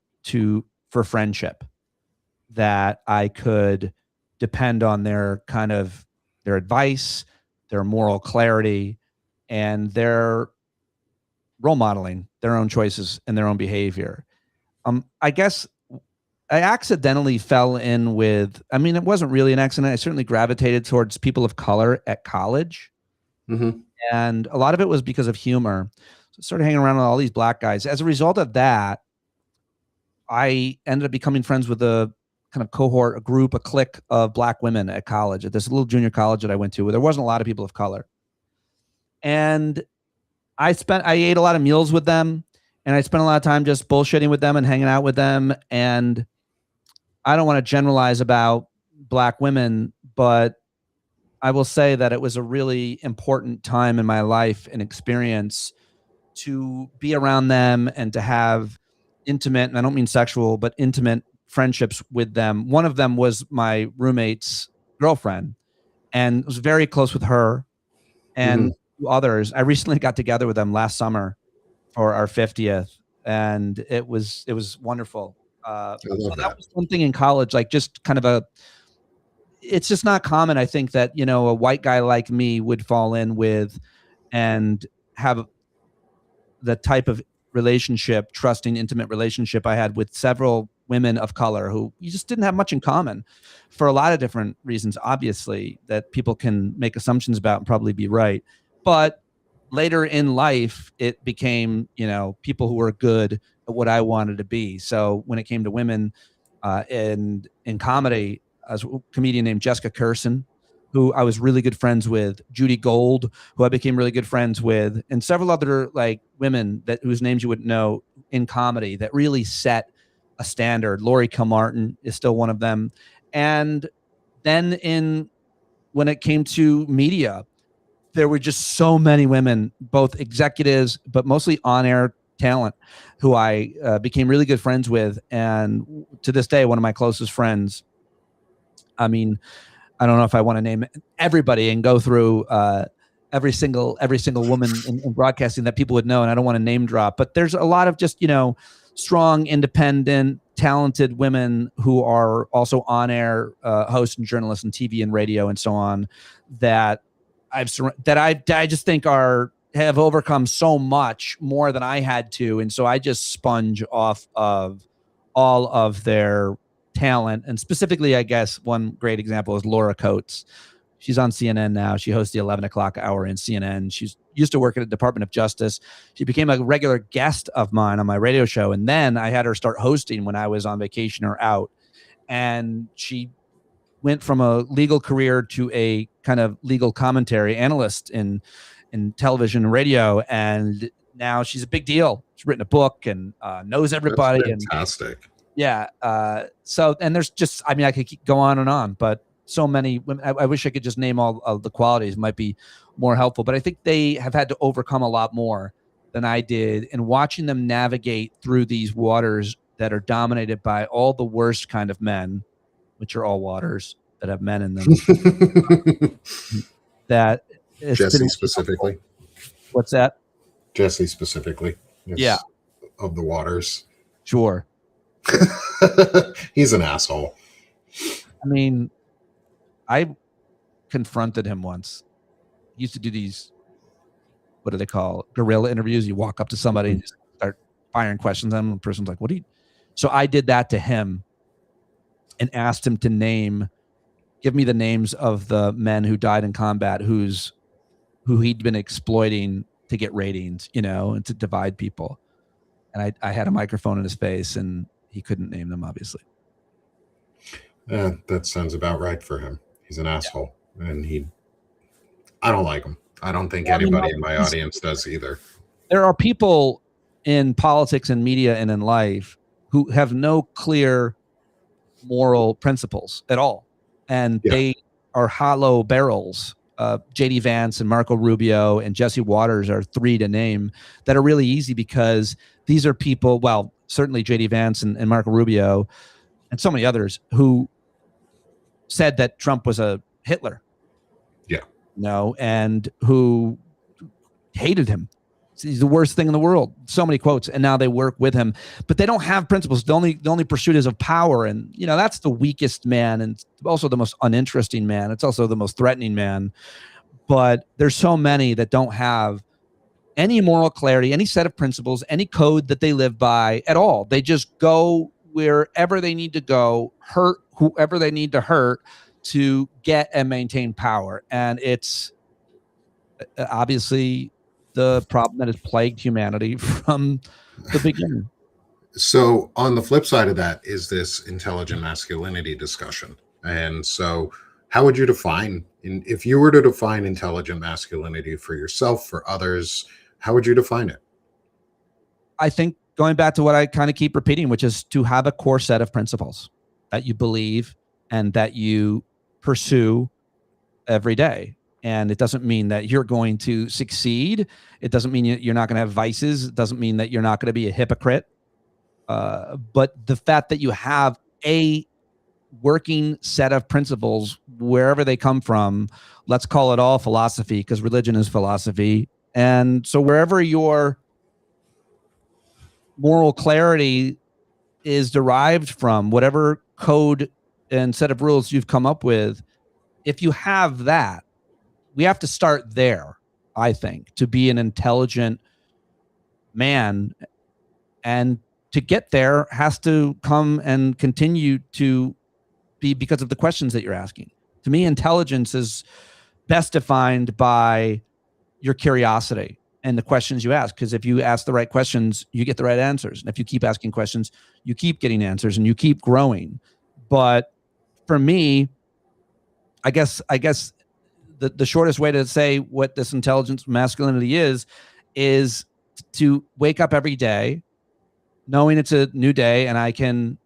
S2: for friendship, that I could depend on their advice, their moral clarity, and their role modeling their own choices and their own behavior. I guess I accidentally fell in with, it wasn't really an accident. I certainly gravitated towards people of color at college. And a lot of it was because of humor. So I started hanging around with all these black guys. As a result of that, I ended up becoming friends with a kind of cohort, a clique of black women at college, at this little junior college that I went to, where there wasn't a lot of people of color. And I ate a lot of meals with them, and I spent a lot of time just bullshitting with them and hanging out with them. And I don't want to generalize about black women, but I will say that it was a really important time in my life and experience to be around them and to have intimate, and I don't mean sexual, but intimate friendships with them. One of them was my roommate's girlfriend, and was very close with her and others. I recently got together with them last summer for our 50th, and it was wonderful.
S1: I
S2: So
S1: love
S2: that
S1: that.
S2: was something in college, like just kind of it's just not common, I think, that, a white guy like me would fall in with and have the type of relationship, trusting, intimate relationship I had with several women of color who you just didn't have much in common for a lot of different reasons, obviously, that people can make assumptions about and probably be right. But later in life, it became, people who were good at what I wanted to be. So when it came to women in comedy, as a comedian named Jessica Curson, who I was really good friends with, Judy Gold, who I became really good friends with, and several other like women whose names you wouldn't know in comedy that really set a standard. Laurie Kilmartin is still one of them. And then when it came to media, there were just so many women, both executives, but mostly on-air talent, who I became really good friends with. And to this day, one of my closest friends. I mean, I don't know if I want to name everybody and go through every single woman in broadcasting that people would know, and I don't want to name drop, but there's a lot of just strong, independent, talented women who are also on air hosts and journalists and TV and radio and so on that I just think have overcome so much more than I had to, and so I just sponge off of all of their talent. And specifically, I guess one great example is Laura Coates. She's on CNN now. She hosts the 11 o'clock hour in CNN. She's used to work at the Department of Justice. She became a regular guest of mine on my radio show. And then I had her start hosting when I was on vacation or out. And she went from a legal career to a kind of legal commentary analyst in television and radio. And now she's a big deal. She's written a book and knows everybody.
S1: That's fantastic.
S2: Yeah. And there's just, I could go on and on, but so many women, I wish I could just name all of the qualities, might be more helpful, but I think they have had to overcome a lot more than I did. And watching them navigate through these waters that are dominated by all the worst kind of men, which are all waters that have men in them. That
S1: Jesse specifically.
S2: What's that?
S1: Jesse specifically.
S2: Yeah.
S1: Of the waters.
S2: Sure.
S1: He's an asshole.
S2: I mean, I confronted him once. He used to do these, what do they call, guerrilla interviews? You walk up to somebody and just start firing questions at them. The person's like, what do you? So I did that to him and asked him to give me the names of the men who died in combat who he'd been exploiting to get ratings, and to divide people. And I had a microphone in his face and he couldn't name them, obviously.
S1: That sounds about right for him. He's an asshole. Yeah. And I don't like him. I don't think anybody in my audience does either. There are people in politics and media and in life who have no clear moral principles at all. And they are hollow barrels. J.D. Vance and Marco Rubio and Jesse Waters are three to name that are really easy because these are people, well, certainly J.D. Vance and Marco Rubio and so many others who said that Trump was a Hitler. Yeah.
S2: And who hated him. He's the worst thing in the world. So many quotes, and now they work with him, but they don't have principles. The only pursuit is of power, and that's the weakest man, and also the most uninteresting man. It's also the most threatening man. But there's so many that don't have any moral clarity, any set of principles, any code that they live by at all. They just go wherever they need to go, hurt whoever they need to hurt to get and maintain power, and it's obviously the problem that has plagued humanity from the beginning.
S1: So on the flip side of that is this intelligent masculinity discussion. And so how would you if you were to define intelligent masculinity for yourself, for others, how would you define it?
S2: I think going back to what I kind of keep repeating, which is to have a core set of principles that you believe and that you pursue every day. And it doesn't mean that you're going to succeed. It doesn't mean you're not going to have vices. It doesn't mean that you're not going to be a hypocrite. But the fact that you have a working set of principles wherever they come from. Let's call it all philosophy, because religion is philosophy. And so wherever your moral clarity is derived from, whatever code and set of rules you've come up with, if you have that, we have to start there, I think, to be an intelligent man. And to get there has to come and continue to be because of the questions that you're asking. To me, intelligence is best defined by your curiosity and the questions you ask. Because if you ask the right questions, you get the right answers. And if you keep asking questions, you keep getting answers and you keep growing. But for me, I guess the shortest way to say what this intelligence masculinity is to wake up every day knowing it's a new day and I can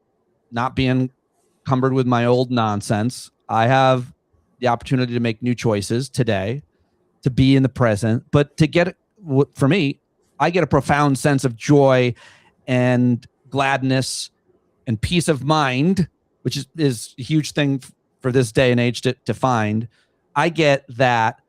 S2: not be encumbered with my old nonsense. I have the opportunity to make new choices today, to be in the present, but to get, for me, I get a profound sense of joy and gladness and peace of mind, which is a huge thing for this day and age to find. I get that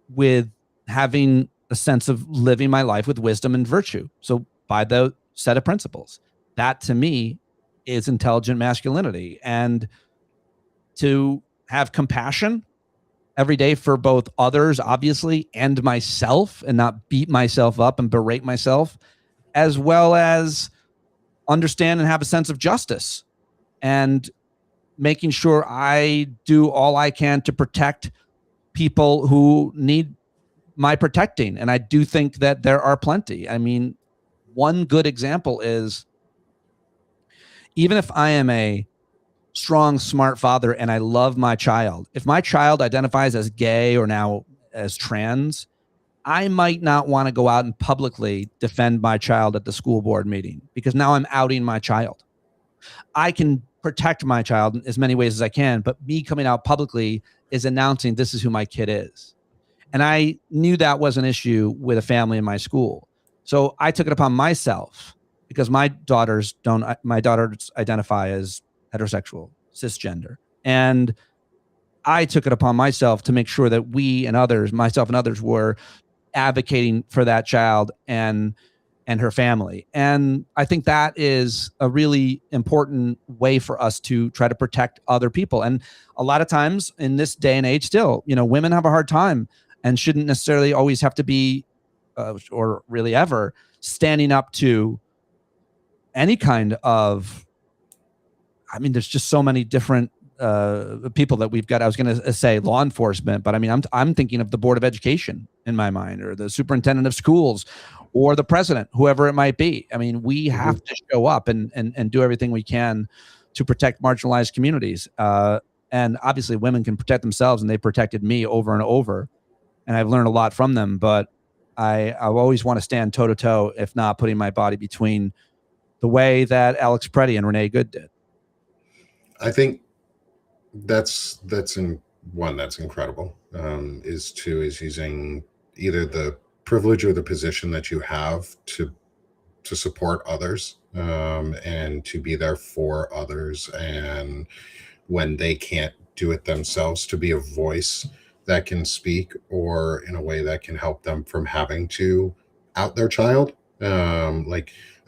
S2: with having a sense of living my life with wisdom and virtue. So by the set of principles, that to me is intelligent masculinity. And to have compassion every day for both others, obviously, and myself, and not beat myself up and berate myself, as well as understand and have a sense of justice and making sure I do all I can to protect people who need my protecting. And I do think that there are plenty. I mean, one good example is, even if I am a strong, smart father and I love my child, if my child identifies as gay or now as trans, I might not want to go out and publicly defend my child at the school board meeting, because now I'm outing my child. I can protect my child in as many ways as I can, but me coming out publicly is announcing this is who my kid is. And I knew that was an issue with a family in my school. So I took it upon myself, because my daughters identify as heterosexual, cisgender. And I took it upon myself to make sure that we and others, myself and others, were advocating for that child and her family. And I think that is a really important way for us to try to protect other people. And a lot of times in this day and age still, women have a hard time and shouldn't necessarily always have to be, or really ever, standing up to any kind of, there's just so many different people that we've got. I was going to say law enforcement, but I'm thinking of the Board of Education in my mind, or the superintendent of schools, or the president, whoever it might be. We have to show up and do everything we can to protect marginalized communities. And obviously women can protect themselves, and they protected me over and over. And I've learned a lot from them, but I always want to stand toe to toe, if not putting my body between, the way that Alex Preddy and Renee Good did.
S1: I think that's incredible. Is using either the privilege or the position that you have to support others, and to be there for others, and when they can't do it themselves, to be a voice that can speak, or in a way that can help them from having to out their child.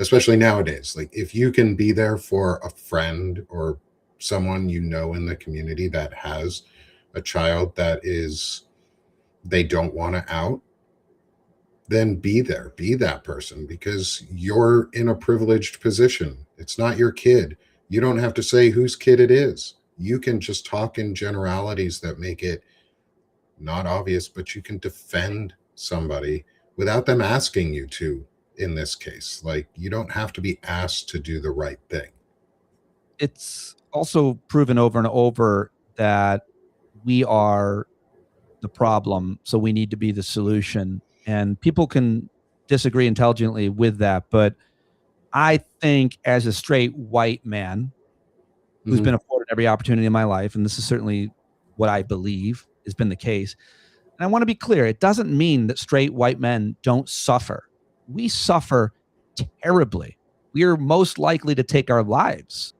S1: Especially nowadays, if you can be there for a friend or someone in the community that has a child that they don't want to out, then be there, be that person, because you're in a privileged position. It's not your kid. You don't have to say whose kid it is. You can just talk in generalities that make it not obvious, but you can defend somebody without them asking you to. In this case, you don't have to be asked to do the right thing.
S2: It's also proven over and over that we are the problem, so we need to be the solution. And people can disagree intelligently with that, but I think as a straight white man who's been afforded every opportunity in my life, and this is certainly what I believe has been the case, and I want to be clear, it doesn't mean that straight white men don't suffer. We suffer terribly. We are most likely to take our lives.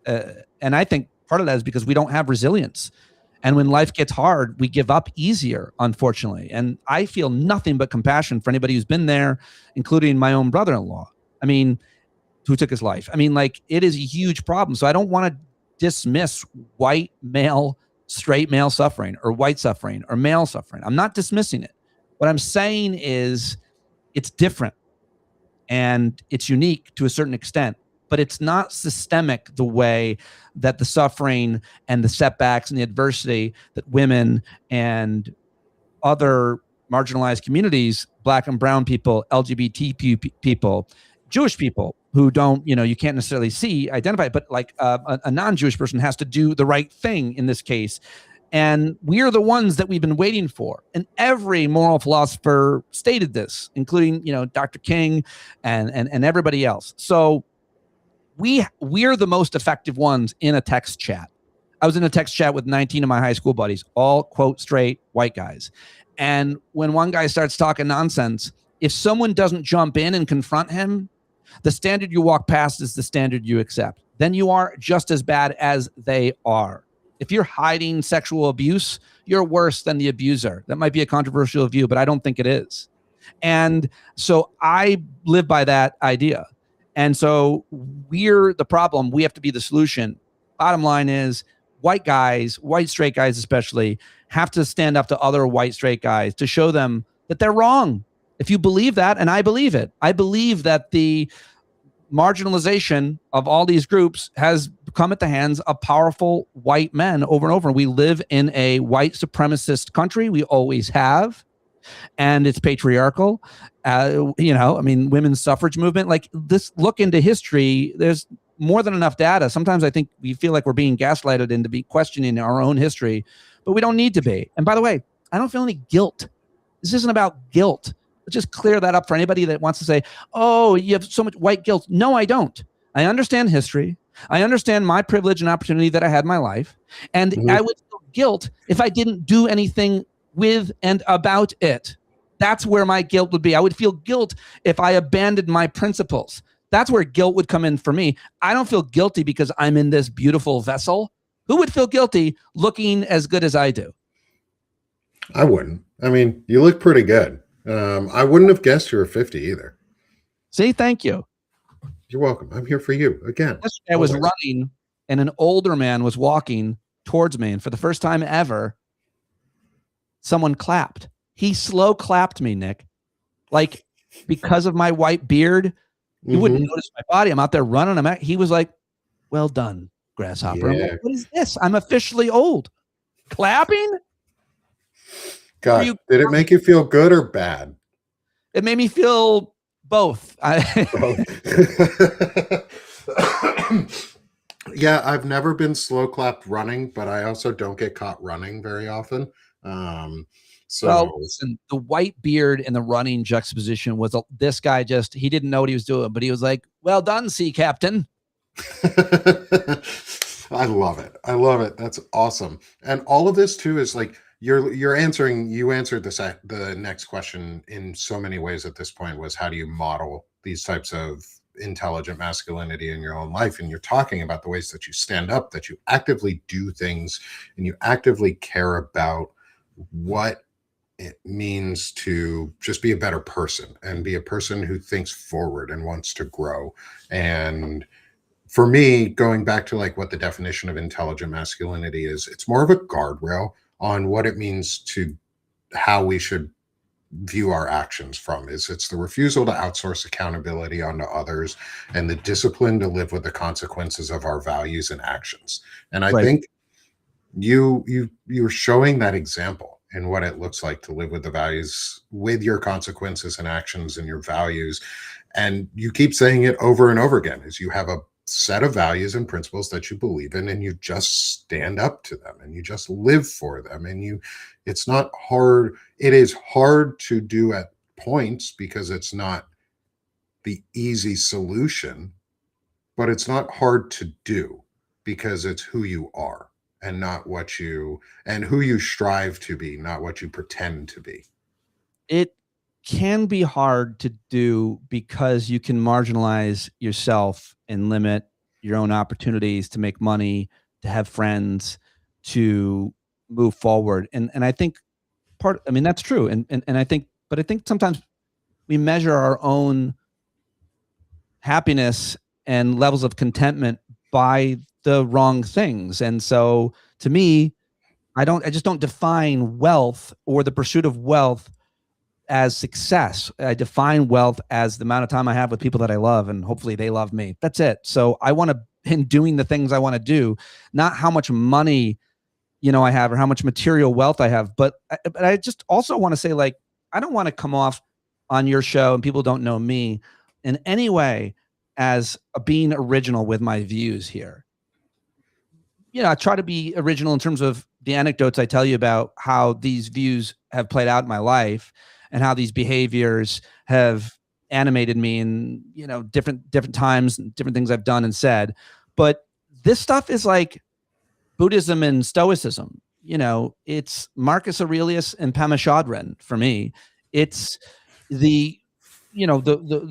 S2: And I think part of that is because we don't have resilience. And when life gets hard, we give up easier, unfortunately. And I feel nothing but compassion for anybody who's been there, including my own brother-in-law. I mean, who took his life. I mean, like, it is a huge problem. So I don't want to dismiss white male, straight male suffering, or white suffering, or male suffering. I'm not dismissing it. What I'm saying is it's different and it's unique to a certain extent, but it's not systemic the way that the suffering and the setbacks and the adversity that women and other marginalized communities, Black and brown people, LGBT people, Jewish people who don't, you can't necessarily identify, but like a non-Jewish person has to do the right thing in this case. And we're the ones that we've been waiting for. And every moral philosopher stated this, including, Dr. King and everybody else. So we're the most effective ones in a text chat. I was in a text chat with 19 of my high school buddies, all quote straight white guys. And when one guy starts talking nonsense, if someone doesn't jump in and confront him, the standard you walk past is the standard you accept. Then you are just as bad as they are. If you're hiding sexual abuse, you're worse than the abuser. That might be a controversial view, but I don't think it is. And so I live by that idea. And so we're the problem. We have to be the solution. Bottom line is white guys, white straight guys especially, have to stand up to other white straight guys to show them that they're wrong. If you believe that, and I believe it, I believe that the marginalization of all these groups has come at the hands of powerful white men over and over. We live in a white supremacist country. We always have. And it's patriarchal. Women's suffrage movement, like this, look into history. There's more than enough data. Sometimes I think we feel like we're being gaslighted into be questioning our own history, but we don't need to be. And by the way, I don't feel any guilt. This isn't about guilt. Let's just clear that up for anybody that wants to say, oh, you have so much white guilt. No, I don't. I understand history. I understand my privilege and opportunity that I had in my life. And I would feel guilt if I didn't do anything with and about it. That's where my guilt would be. I would feel guilt if I abandoned my principles. That's where guilt would come in for me. I don't feel guilty because I'm in this beautiful vessel. Who would feel guilty looking as good as I do?
S1: I wouldn't. I mean, you look pretty good. I wouldn't have guessed you were 50 either.
S2: See, thank you.
S1: You're welcome. I'm here for you again.
S2: I was running and an older man was walking towards me. And for the first time ever, someone clapped. He slow clapped me, Nick. Like, because of my white beard, you wouldn't notice my body. I'm out there running. He was like, well done, grasshopper.
S1: Yeah.
S2: I'm like, what is this? I'm officially old. Clapping?
S1: God, did it make you feel good or bad?
S2: It made me feel both.
S1: Yeah, I've never been slow clapped running, but I also don't get caught running very often.
S2: Well, listen, the white beard and the running juxtaposition was this guy he didn't know what he was doing, but he was like, well done, sea captain.
S1: I love it. I love it. That's awesome. And all of this too is like, you answered the next question in so many ways at this point, was how do you model these types of intelligent masculinity in your own life? And you're talking about the ways that you stand up, that you actively do things, and you actively care about what it means to just be a better person and be a person who thinks forward and wants to grow. And for me, going back to like what the definition of intelligent masculinity is, it's more of a guardrail on what it means to how we should view our actions from. It's the refusal to outsource accountability onto others and the discipline to live with the consequences of our values and actions. And I think you're showing that example in what it looks like to live with the values, with your consequences and actions and your values. And you keep saying it over and over again, is you have a set of values and principles that you believe in, and you just stand up to them and you just live for them. And it's not hard. It is hard to do at points because it's not the easy solution, but it's not hard to do because it's who you are and not who you strive to be, not what you pretend to be.
S2: It can be hard to do because you can marginalize yourself and limit your own opportunities to make money, to have friends, to move forward. And I think that's true. And I think sometimes we measure our own happiness and levels of contentment by the wrong things. And so to me, I just don't define wealth or the pursuit of wealth as success. I define wealth as the amount of time I have with people that I love, and hopefully they love me. That's it. So I want to, in doing the things I want to do, not how much money, I have or how much material wealth I have, but I just also want to say, like, I don't want to come off on your show and people don't know me in any way as being original with my views here. I try to be original in terms of the anecdotes I tell you about how these views have played out in my life and how these behaviors have animated me in, different times and different things I've done and said. But this stuff is like Buddhism and Stoicism. It's Marcus Aurelius and Pema Chodron for me. It's the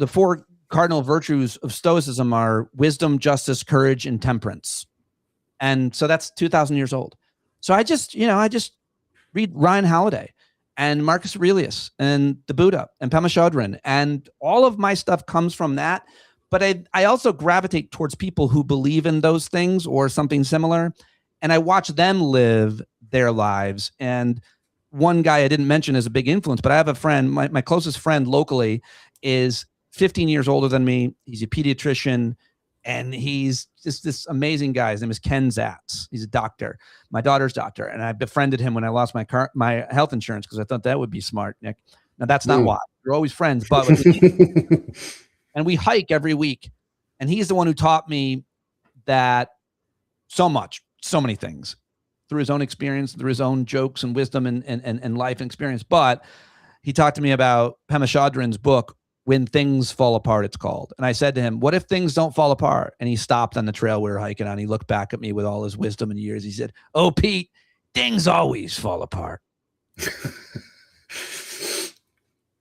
S2: four cardinal virtues of Stoicism are wisdom, justice, courage, and temperance. And so that's 2,000 years old. So I just read Ryan Holiday and Marcus Aurelius and the Buddha and Pema Chodron, and all of my stuff comes from that. But I also gravitate towards people who believe in those things or something similar, and I watch them live their lives. And one guy I didn't mention is a big influence, but I have a friend, my closest friend locally is 15 years older than me. He's a pediatrician, and he's just this amazing guy. His name is Ken Zatz. He's a doctor, my daughter's doctor. And I befriended him when I lost my health insurance because I thought that would be smart, Nick. Now, that's not why. We're always friends. But and we hike every week. And he's the one who taught me that so many things through his own experience, through his own jokes and wisdom and life and experience. But he talked to me about Pema Chodron's book, When Things Fall Apart, it's called. And I said to him, what if things don't fall apart? And he stopped on the trail we were hiking on. He looked back at me with all his wisdom and years. He said, oh, Pete, things always fall apart.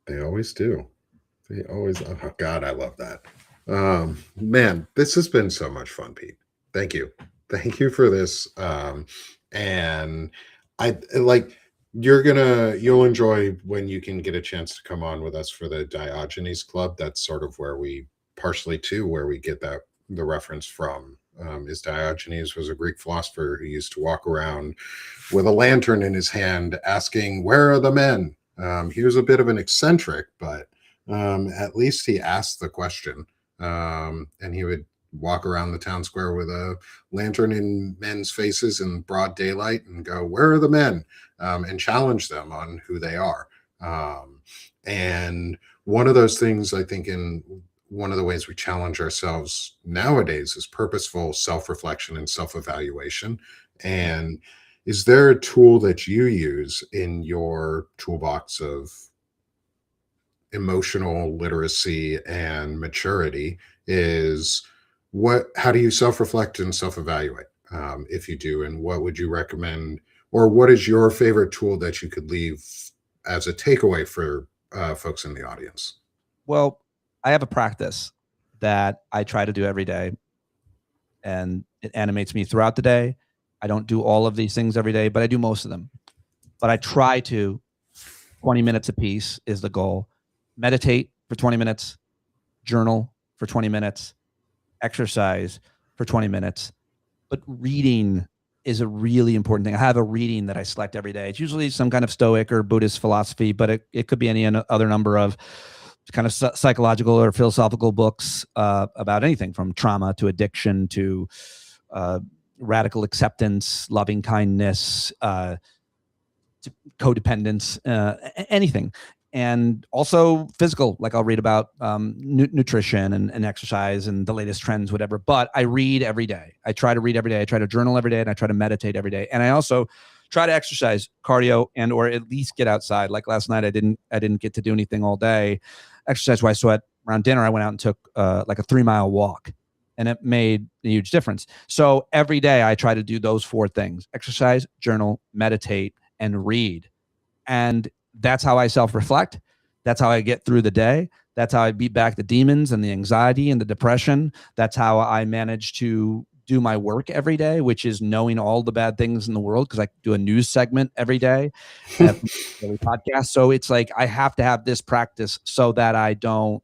S1: They always do. They always. Oh, God, I love that. Man, this has been so much fun, Pete. Thank you. Thank you for this. And I like, you'll enjoy when you can get a chance to come on with us for the Diogenes Club. That's sort of where we get the reference from. Is Diogenes was a Greek philosopher who used to walk around with a lantern in his hand asking, where are the men? He was a bit of an eccentric, but at least he asked the question. And he would walk around the town square with a lantern in men's faces in broad daylight and go, where are the men? And challenge them on who they are. And one of those things, I think, in one of the ways we challenge ourselves nowadays is purposeful self-reflection and self-evaluation. And is there a tool that you use in your toolbox of emotional literacy and maturity? How do you self-reflect and self-evaluate? If you do, and what would you recommend, or what is your favorite tool that you could leave as a takeaway for folks in the audience?
S2: Well, I have a practice that I try to do every day, and it animates me throughout the day. I don't do all of these things every day, but I do most of them. But I try to, 20 minutes a piece is the goal. Meditate for 20 minutes, journal for 20 minutes, exercise for 20 minutes. But reading is a really important thing. I have a reading that I select every day. It's usually some kind of Stoic or Buddhist philosophy, but it could be any other number of kind of psychological or philosophical books about anything from trauma to addiction to radical acceptance, loving kindness, to codependence, anything. And also physical, like I'll read about nutrition and exercise and the latest trends, whatever. But I read every day. I try to read every day. I try to journal every day, and I try to meditate every day. And I also try to exercise, cardio, and or at least get outside. Like last night, I didn't get to do anything all day, exercise-wise. So around dinner, I went out and took like a 3-mile walk, and it made a huge difference. So every day, I try to do those 4 things: exercise, journal, meditate, and read. And that's how I self-reflect. That's how I get through the day. That's how I beat back the demons and the anxiety and the depression. That's how I manage to do my work every day, which is knowing all the bad things in the world, because I do a news segment every day, every podcast. So it's like I have to have this practice so that I don't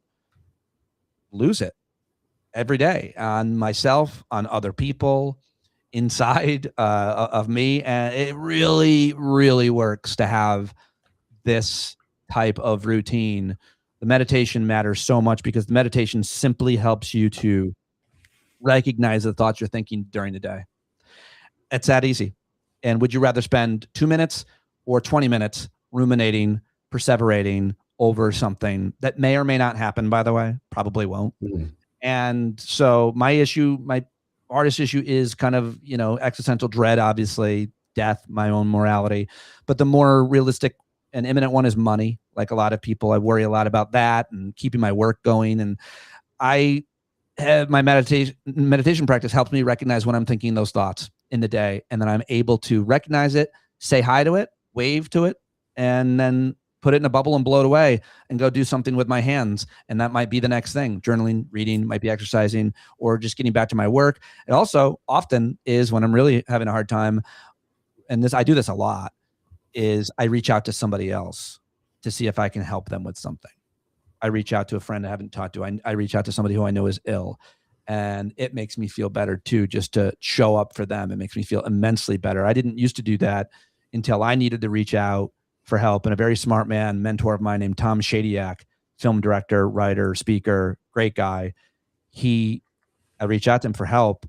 S2: lose it every day on myself, on other people, inside of me. And it really, really works to have this type of routine. The meditation matters so much because the meditation simply helps you to recognize the thoughts you're thinking during the day. It's that easy. And would you rather spend 2 minutes or 20 minutes ruminating, perseverating over something that may or may not happen, by the way? Probably won't.
S1: Mhm.
S2: And so my artist issue is kind of, existential dread, obviously, death, my own morality. But the more realistic and imminent one is money. Like a lot of people, I worry a lot about that and keeping my work going. And I have my meditation practice helps me recognize when I'm thinking those thoughts in the day. And then I'm able to recognize it, say hi to it, wave to it, and then put it in a bubble and blow it away and go do something with my hands. And that might be the next thing. Journaling, reading, might be exercising, or just getting back to my work. It also often is when I'm really having a hard time, and I do this a lot, is I reach out to somebody else to see if I can help them with something. I reach out to a friend I haven't talked to. I reach out to somebody who I know is ill. And it makes me feel better too, just to show up for them. It makes me feel immensely better. I didn't used to do that until I needed to reach out for help. And a very smart man, mentor of mine named Tom Shadyac, film director, writer, speaker, great guy. I reached out to him for help.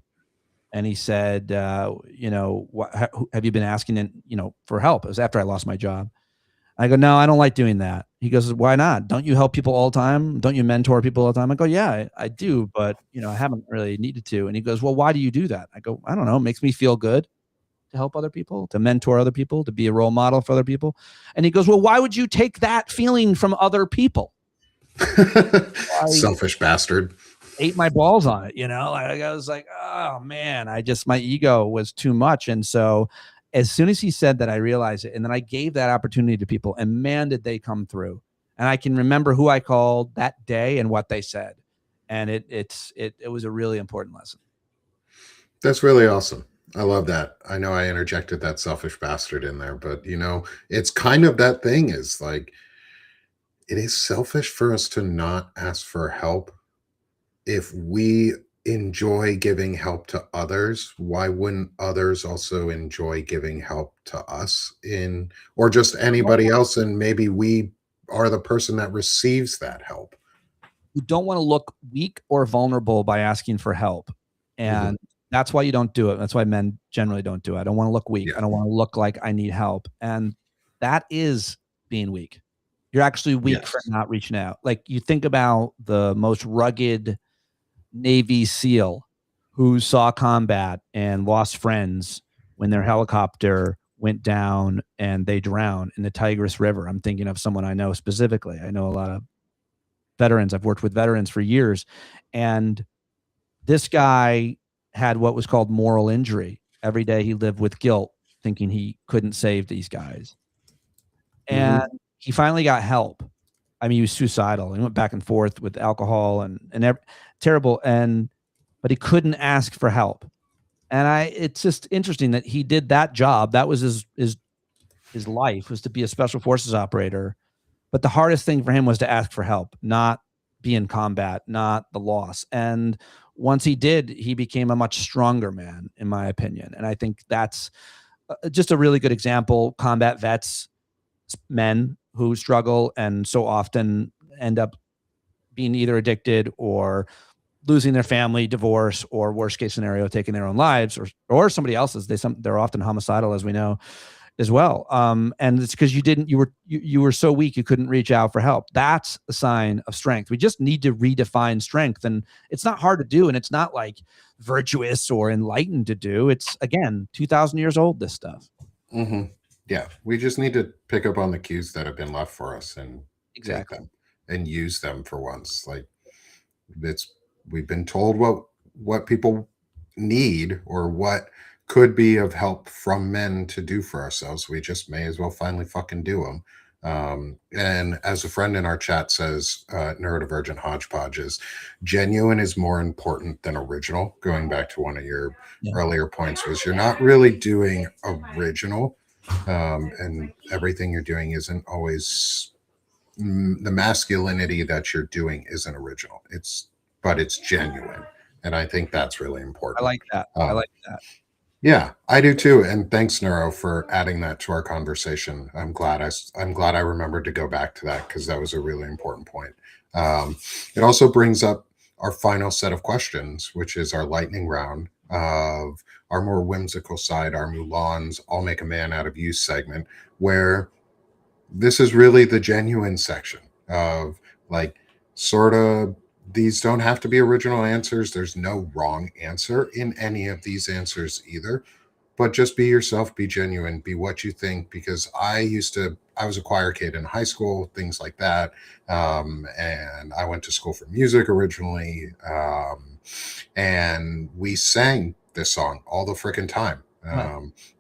S2: And he said, have you been asking, for help? It was after I lost my job. I go, no, I don't like doing that. He goes, why not? Don't you help people all the time? Don't you mentor people all the time? I go, yeah, I do, but I haven't really needed to. And he goes, well, why do you do that? I go, I don't know. It makes me feel good to help other people, to mentor other people, to be a role model for other people. And he goes, well, why would you take that feeling from other people?
S1: Selfish bastard.
S2: Ate my balls on it. I was like, oh man, my ego was too much. And so as soon as he said that, I realized it. And then I gave that opportunity to people, and man, did they come through. And I can remember who I called that day and what they said. And it was a really important lesson.
S1: That's really awesome. I love that. I know I interjected that selfish bastard in there, but it's kind of that thing is like, it is selfish for us to not ask for help. If we enjoy giving help to others, why wouldn't others also enjoy giving help to us or just anybody else? And maybe we are the person that receives that help.
S2: You don't want to look weak or vulnerable by asking for help. And that's why you don't do it. That's why men generally don't do it. I don't want to look weak. Yeah. I don't want to look like I need help. And that is being weak. You're actually weak for not reaching out. Like, you think about the most rugged Navy SEAL who saw combat and lost friends when their helicopter went down and they drowned in the Tigris River. I'm thinking of someone I know specifically. I know a lot of veterans. I've worked with veterans for years. And this guy had what was called moral injury. Every day he lived with guilt, thinking he couldn't save these guys. And he finally got help. I mean, he was suicidal. He went back and forth with alcohol and terrible. But he couldn't ask for help. And it's just interesting that he did that job. That was his life, was to be a special forces operator. But the hardest thing for him was to ask for help, not be in combat, not the loss. And once he did, he became a much stronger man, in my opinion. And I think that's just a really good example. Combat vets, men who struggle and so often end up being either addicted or losing their family, divorce, or worst case scenario, taking their own lives, or somebody else's. They're often homicidal, as we know, as well. And it's because you were so weak you couldn't reach out for help. That's a sign of strength. We just need to redefine strength, and it's not hard to do, and it's not like virtuous or enlightened to do. It's, again, 2,000 years old, this stuff.
S1: Yeah, we just need to pick up on the cues that have been left for us and take them and use them for once. Like, we've been told what people need or what could be of help from men to do for ourselves. We just may as well finally fucking do them. And as a friend in our chat says, neurodivergent hodgepodge is genuine is more important than original. Going back to one of your earlier points, was you're not really doing original, and everything you're doing isn't always the masculinity that you're doing isn't original. But it's genuine, and I think that's really important.
S2: I like that. I like that.
S1: Yeah, I do too. And thanks, Neuro, for adding that to our conversation. I'm glad I remembered to go back to that because that was a really important point. It also brings up our final set of questions, which is our lightning round of our more whimsical side, our Mulans, I'll make a man out of you segment, where this is really the genuine section of like sort of these don't have to be original answers. There's no wrong answer in any of these answers either. But just be yourself, be genuine, be what you think. Because I was a choir kid in high school, things like that. And I went to school for music originally. And we sang this song all the freaking time.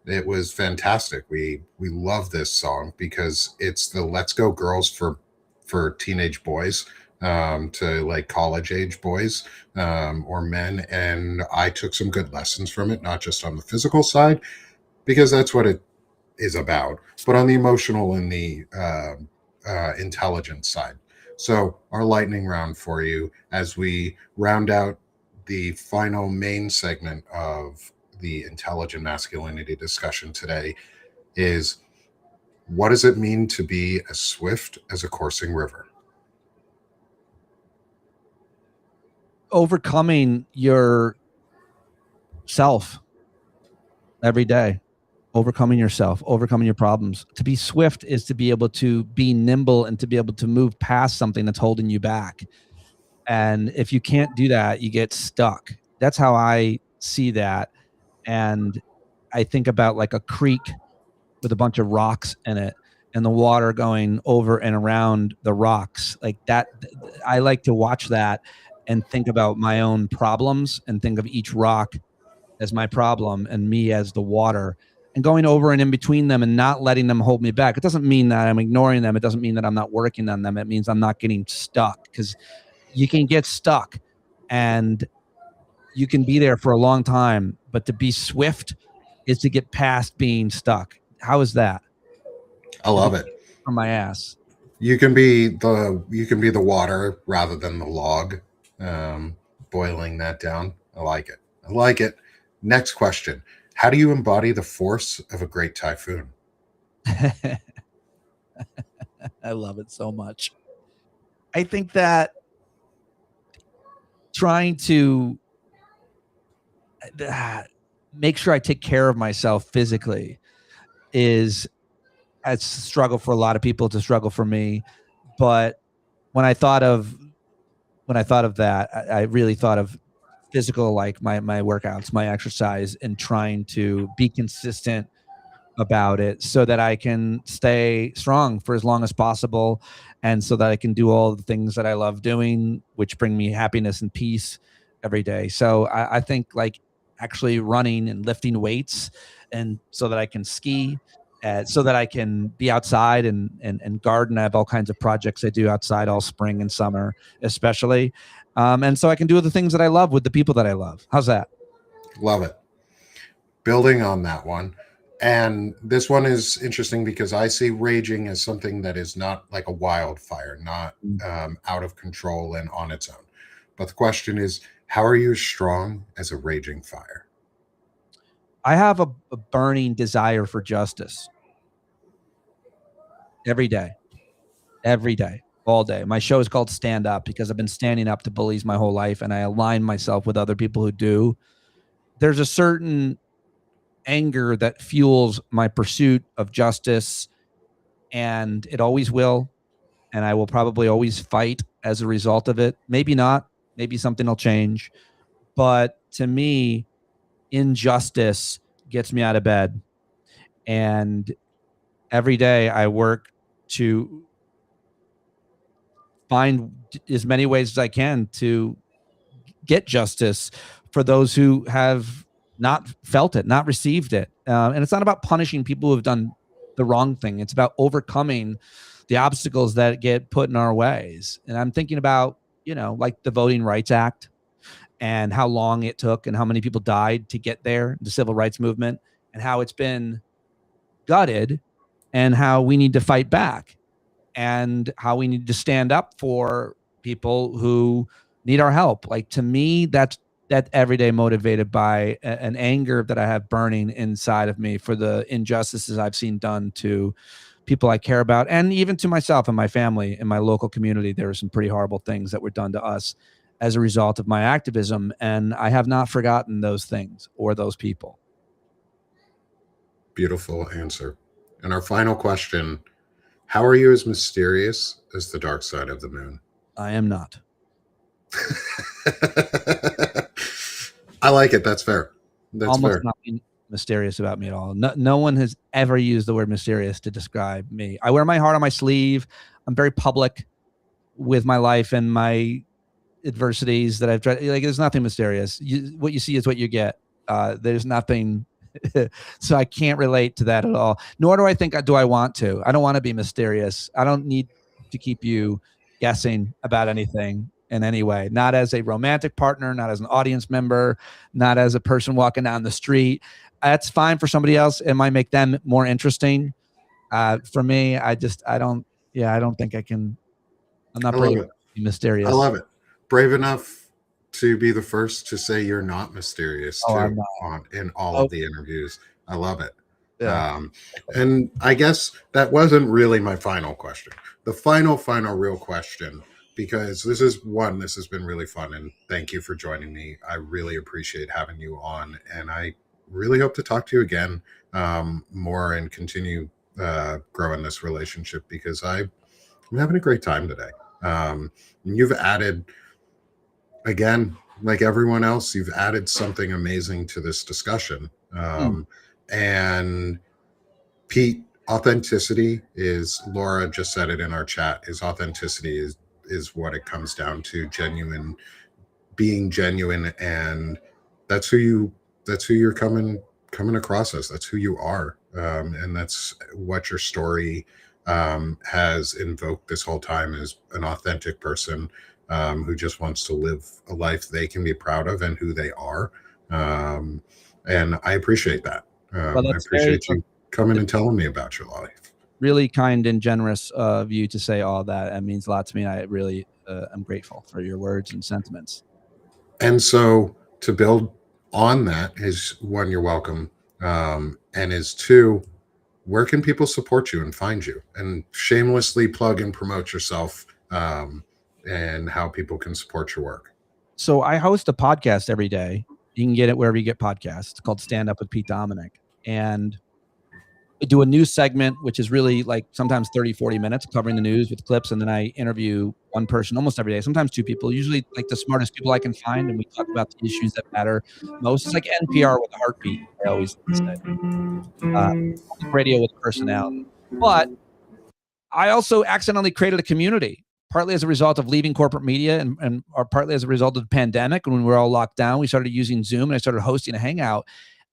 S1: It was fantastic. We love this song because it's the Let's Go Girls for teenage boys, to like college age boys, or men. And I took some good lessons from it, not just on the physical side, because that's what it is about, but on the emotional and the intelligence side. So our lightning round for you as we round out the final main segment of the intelligent masculinity discussion today is, what does it mean to be as swift as a coursing river?
S2: Overcoming your self every day, overcoming yourself, overcoming your problems. To be swift is to be able to be nimble and to be able to move past something that's holding you back. And if you can't do that, you get stuck. That's how I see that. And I think about like a creek with a bunch of rocks in it and the water going over and around the rocks like that. I like to watch that and think about my own problems and think of each rock as my problem and me as the water, and going over and in between them and not letting them hold me back. It doesn't mean that I'm ignoring them. It doesn't mean that I'm not working on them. It means I'm not getting stuck, because you can get stuck and you can be there for a long time, but to be swift is to get past being stuck. How is that?
S1: I love it.
S2: From my ass.
S1: You can be the water rather than the log. Boiling that down. I like it. I like it. Next question. How do you embody the force of a great typhoon?
S2: I love it so much. I think that trying to make sure I take care of myself physically is a struggle for a lot of people. It's a struggle for me. But when I thought of that, I really thought of physical, like my workouts, my exercise, and trying to be consistent about it so that I can stay strong for as long as possible, and so that I can do all the things that I love doing, which bring me happiness and peace every day. So I think like actually running and lifting weights, and so that I can ski, so that I can be outside and garden. I have all kinds of projects I do outside all spring and summer, especially. And so I can do the things that I love with the people that I love. How's that?
S1: Love it. Building on that one. And this one is interesting because I see raging as something that is not like a wildfire, not out of control and on its own. But the question is, how are you as strong as a raging fire?
S2: I have a burning desire for justice every day, all day. My show is called Stand Up because I've been standing up to bullies my whole life, and I align myself with other people who do. There's a certain anger that fuels my pursuit of justice, and it always will. And I will probably always fight as a result of it. Maybe not. Maybe something will change. But to me, injustice gets me out of bed. And every day I work to find as many ways as I can to get justice for those who have not felt it, not received it. And it's not about punishing people who have done the wrong thing. It's about overcoming the obstacles that get put in our ways. And I'm thinking about, like the Voting Rights Act and how long it took and how many people died to get there, the civil rights movement, and how it's been gutted, and how we need to fight back, and how we need to stand up for people who need our help. Like, to me, that every day motivated by an anger that I have burning inside of me for the injustices I've seen done to people I care about, and even to myself and my family in my local community. There are some pretty horrible things that were done to us as a result of my activism, and I have not forgotten those things or those people.
S1: Beautiful answer. And our final question, how are you as mysterious as the dark side of the moon?
S2: I am not.
S1: I like it. That's fair. That's
S2: almost
S1: fair.
S2: nothing mysterious about me at all. No one has ever used the word mysterious to describe me. I wear my heart on my sleeve. I'm very public with my life and my adversities that I've tried. Like, there's nothing mysterious. What you see is what you get. There's nothing. So I can't relate to that at all. Nor do I think do I want to. I don't want to be mysterious. I don't need to keep you guessing about anything in any way. Not as a romantic partner, not as an audience member, not as a person walking down the street. That's fine for somebody else. It might make them more interesting. For me, I don't think I can. I'm not brave enough to be mysterious.
S1: I love it. Brave enough to be the first to say you're not mysterious too in all of the interviews. I love it.
S2: Yeah.
S1: And I guess that wasn't really my final question. The final real question, because this has been really fun, and thank you for joining me. I really appreciate having you on, and I really hope to talk to you again more and continue growing this relationship, because I'm having a great time today. You've added, again, like everyone else, you've added something amazing to this discussion. And Pete, authenticity is, Laura just said it in our chat, authenticity is what it comes down to. Being genuine, and that's who you're coming across as. That's who you are, and that's what your story has invoked this whole time, is an authentic person who just wants to live a life they can be proud of and who they are. And I appreciate that. I appreciate you coming and telling me about your life.
S2: Really kind and generous of you to say all that. It means a lot to me. I really am grateful for your words and sentiments.
S1: And so, to build on that, is one, you're welcome. And is two, where can people support you and find you, and shamelessly plug and promote yourself, and how people can support your work?
S2: So I host a podcast every day. You can get it wherever you get podcasts. It's called Stand Up with Pete Dominick. And I do a news segment, which is really like sometimes 30, 40 minutes covering the news with clips. And then I interview one person almost every day, sometimes two people, usually like the smartest people I can find. And we talk about the issues that matter most. It's like NPR with a heartbeat, I always say. Radio with personality. But I also accidentally created a community, partly as a result of leaving corporate media and or partly as a result of the pandemic. When we were all locked down, we started using Zoom, and I started hosting a hangout.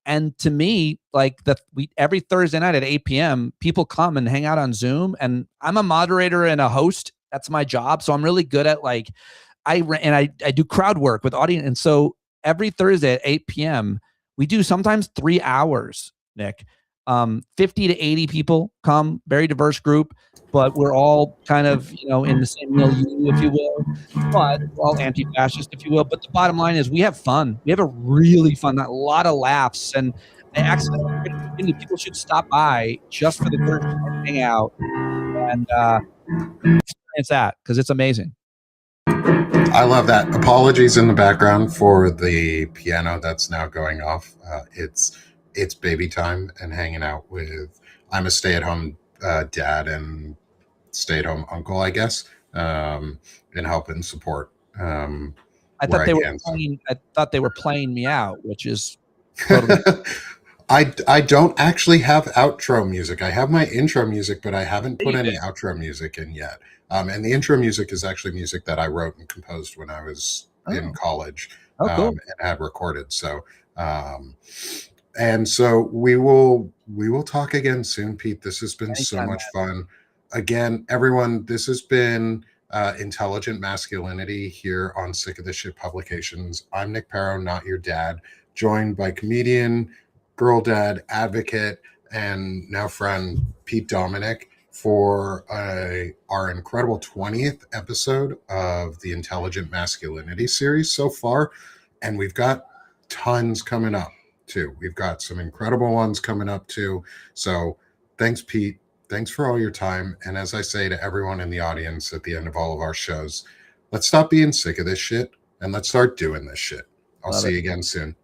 S2: And to me, like every Thursday night at 8 p.m., people come and hang out on Zoom, and I'm a moderator and a host. That's my job. So I'm really good at I do crowd work with audience. And so every Thursday at 8 p.m., we do sometimes 3 hours, Nick. 50 to 80 people come, very diverse group, but we're all kind of, in the same milieu, if you will, but we're all anti-fascist, if you will. But the bottom line is we have fun. We have a really fun, a lot of laughs, and I accidentally people should stop by just for the Thursday hang out and experience that, because it's amazing.
S1: I love that. Apologies in the background for the piano that's now going off. It's baby time and hanging out with, I'm a stay-at-home dad and stay-at-home uncle, I guess, and help and support.
S2: I thought they were playing me out, which is totally.
S1: I don't actually have outro music. I have my intro music, but I haven't put any outro music in yet. And the intro music is actually music that I wrote and composed when I was in college, cool. And had recorded. So, and so we will talk again soon, Pete. This has been so much fun. again, everyone, this has been Intelligent Masculinity here on Sick of This Shit Publications. I'm Nick Paro, not your dad, joined by comedian, girl dad, advocate, and now friend Pete Dominick for our incredible 20th episode of the Intelligent Masculinity series so far. And we've got tons coming up too. We've got some incredible ones coming up too. So thanks, Pete. Thanks for all your time. And as I say to everyone in the audience at the end of all of our shows, let's stop being sick of this shit and let's start doing this shit. I'll see you again soon.